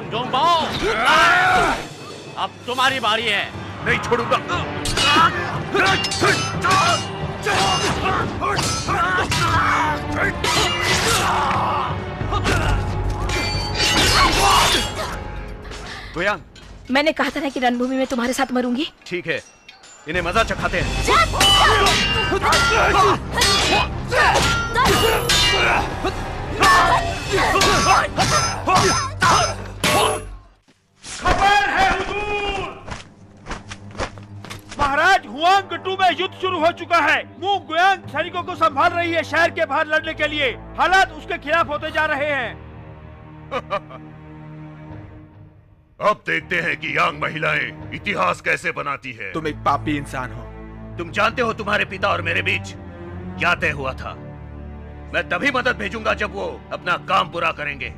यांग जोंगबाओ, अब तुम्हारी बारी है। नहीं छोड़ूंगा। गुयांग, मैंने कहा था ना कि रणभूमि में तुम्हारे साथ मरूंगी। ठीक है, इन्हें मजा चखाते हैं। खबर है हुजूर, महाराज हुआंग गट्टू में युद्ध शुरू हो चुका है। मू गुयांग सैनिकों को संभाल रही है शहर के बाहर लड़ने के लिए। हालात उसके खिलाफ होते जा रहे हैं। अब देखते हैं कि यांग महिलाएं इतिहास कैसे बनाती है। तुम एक पापी इंसान हो। तुम जानते हो तुम्हारे पिता और मेरे बीच क्या तय हुआ था। मैं तभी मदद भेजूंगा जब वो अपना काम पूरा करेंगे।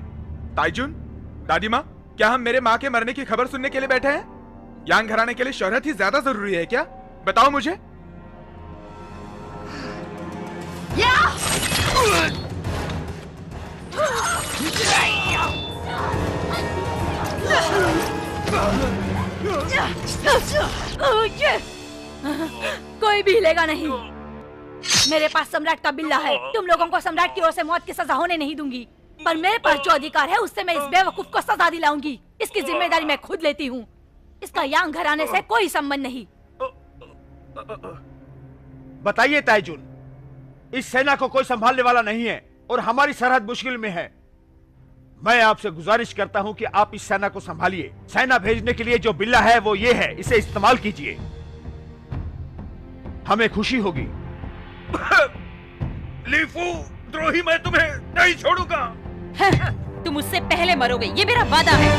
ताइजुन, दादी माँ, क्या हम मेरे माँ के मरने की खबर सुनने के लिए बैठे हैं? यांग घराने के लिए शोहरत ही ज्यादा जरूरी है क्या? बताओ मुझे। कोई भी हिलेगा नहीं। मेरे पास सम्राट का बिल्ला है। तुम लोगों को सम्राट की ओर से मौत की सजा होने नहीं दूंगी, पर मेरे पास जो अधिकार है उससे मैं इस बेवकूफ को सजा दिलाऊंगी। इसकी जिम्मेदारी मैं खुद लेती हूँ। इसका यांग घराने से कोई संबंध नहीं। बताइए ताइजुन, इस सेना को कोई संभालने वाला नहीं है और हमारी सरहद मुश्किल में है। मैं आपसे गुजारिश करता हूं कि आप इस सेना को संभालिए। सेना भेजने के लिए जो बिल्ला है वो ये है, इसे इस्तेमाल कीजिए। हमें खुशी होगी। लीफू द्रोही, मैं तुम्हें नहीं छोड़ूंगा। तुम उससे पहले मरोगे, ये मेरा वादा है।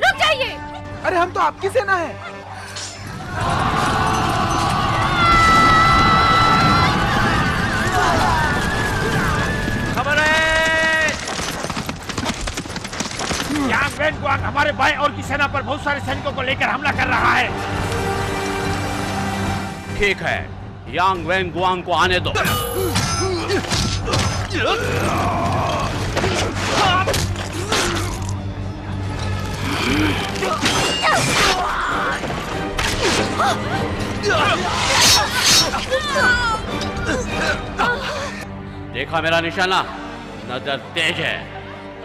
रुक जाइए। अरे हम तो आपकी सेना है। खबर है, यांग वैनगुआंग हमारे बाएं ओर की सेना पर बहुत सारे सैनिकों को लेकर हमला कर रहा है। ठीक है, यांग वैनगुआंग को आने दो। देखा मेरा निशाना? नजर तेज है।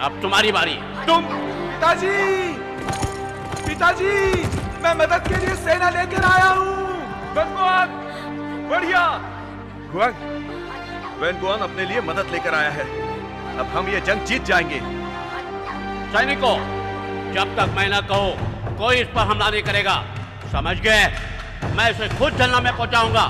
अब तुम्हारी बारी। तुम पिताजी, पिताजी, मैं मदद के लिए सेना लेकर आया हूँ। वैनगुआंग, बढ़िया। गुआंग, वैनगुआंग अपने लिए मदद लेकर आया है। अब हम ये जंग जीत जाएंगे। सैनिकों, जब तक मैं न कहूं कोई इस पर हमला नहीं करेगा। समझ गए? मैं इसे खुद जलना में पहुंचाऊंगा।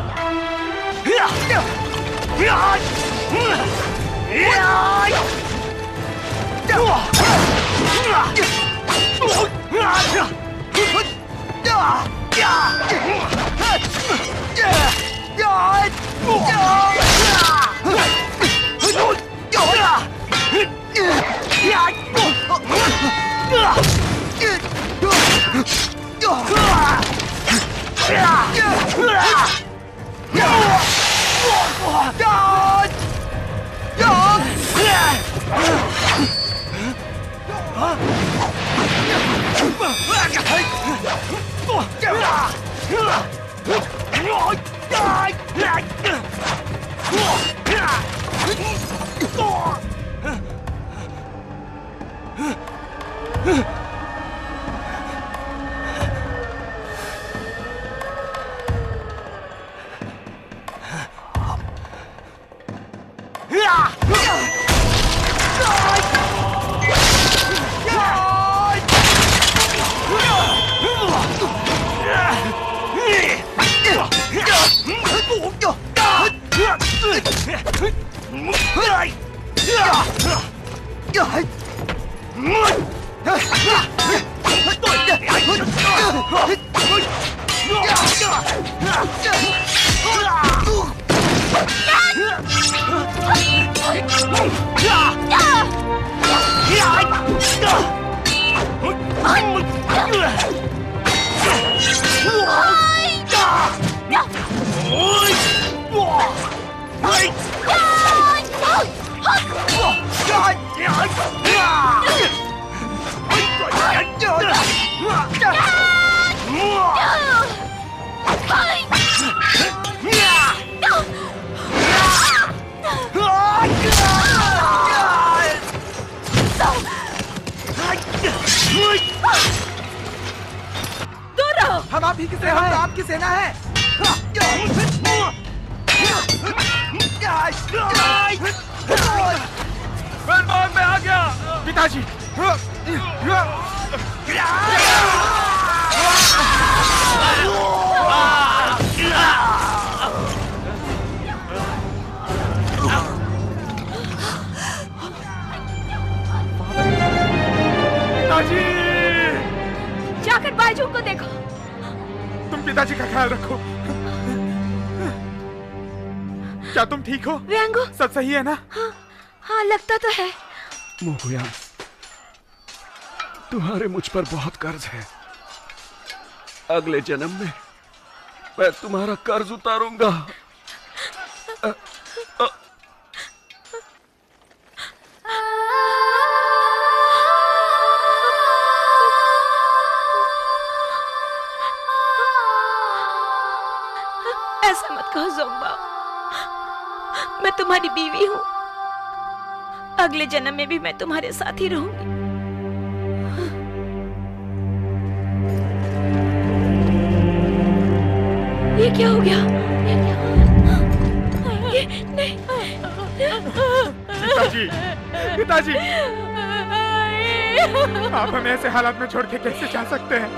हम आप ही की सेना, हम तो आपकी सेना है। मैं आ गया पिताजी। पिताजी, जाकर बाजू को देखो। तुम पिताजी का ख्याल रखो। क्या तुम ठीक हो? व्यंगो, सब सही है ना? हाँ लगता तो है। मोगुयांग, तुम्हारे मुझ पर बहुत कर्ज है। अगले जन्म में मैं तुम्हारा कर्ज उतारूंगा। ऐसा मत कहो ज़ोंगबाओ, मैं तुम्हारी बीवी हूँ। अगले जन्म में भी मैं तुम्हारे साथ ही रहूंगी। ये क्या हो गया? ये नहीं। पिताजी, पिताजी, आप हमें ऐसे हालात में छोड़ के कैसे जा सकते हैं?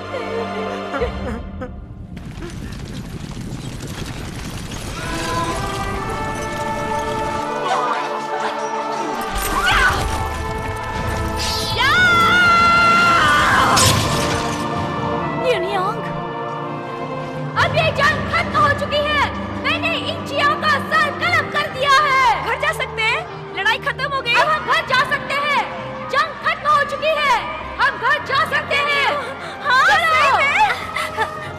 अब ये जंग खत्म हो चुकी है। मैंने इन चियाओ का सर कलम कर दिया है। घर जा सकते हैं? लड़ाई खत्म हो गई। अब हम घर जा सकते हैं। जंग खत्म हो चुकी है। हम घर जा सकते हैं। हाँ,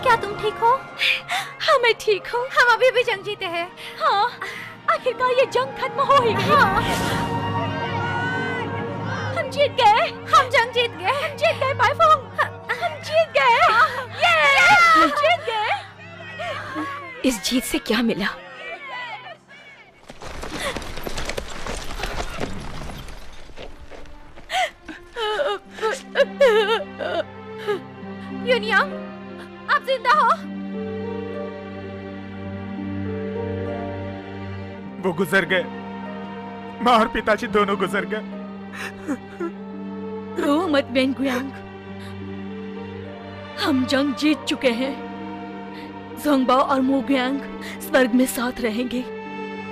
क्या तुम ठीक हो? हाँ मैं ठीक हूँ। हम अभी भी जंग जीते हैं। हाँ, आखिरकार ये जंग खत्म हो ही गई। हाँ। हम जीत गए। हम जंग जीत गए। हम जीत गए बाईफोंग। हम जीत गए। हम जीत गए। इस जीत से क्या मिला? युनियांग, आप जिंदा हो? वो गुजर गए। माँ और पिताजी दोनों गुजर गए। रो मत वेंगुयांग, हम जंग जीत चुके हैं। ज़ोंगबाओ और मोगुयांग स्वर्ग में साथ रहेंगे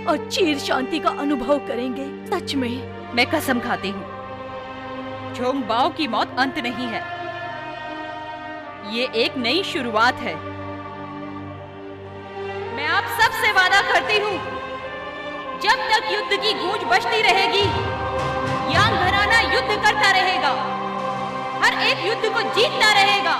और चिर शांति का अनुभव करेंगे। सच में मैं कसम खाती हूँ, ज़ोंगबाओ की मौत अंत नहीं है, ये एक नई शुरुआत है। मैं आप सब से वादा करती हूँ, जब तक युद्ध की गूंज बजती रहेगी, यांग घराना युद्ध करता रहेगा, हर एक युद्ध को जीतता रहेगा।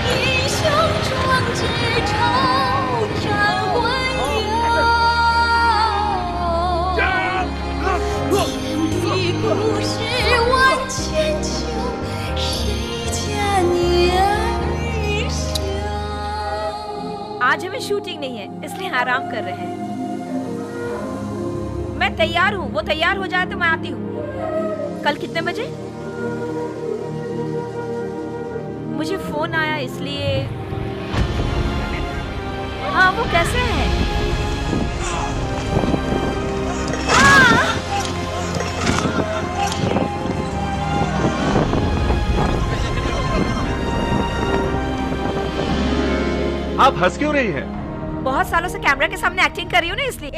英雄壮志。आज हमें शूटिंग नहीं है, इसलिए आराम कर रहे हैं। मैं तैयार हूँ, वो तैयार हो जाए तो मैं आती हूँ। कल कितने बजे? मुझे फोन आया इसलिए। हाँ, वो कैसे है? आप हंस क्यों रही हैं? बहुत सालों से कैमरा के सामने एक्टिंग कर रही हूँ ना, इसलिए।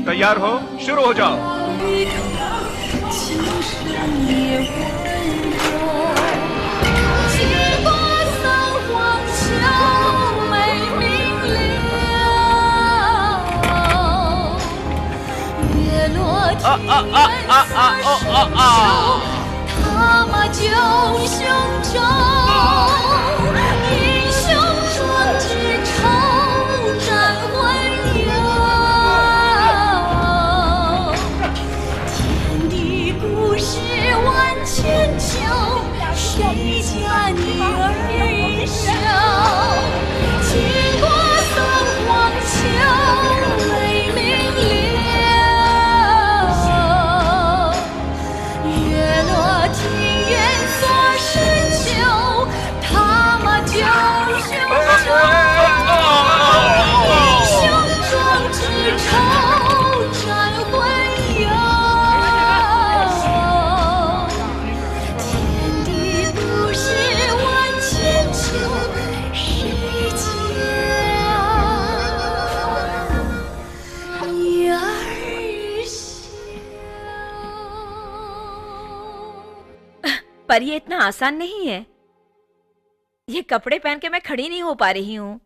तैयार हो, शुरू हो जाओ। पर ये इतना आसान नहीं है। ये कपड़े पहन के मैं खड़ी नहीं हो पा रही हूँ।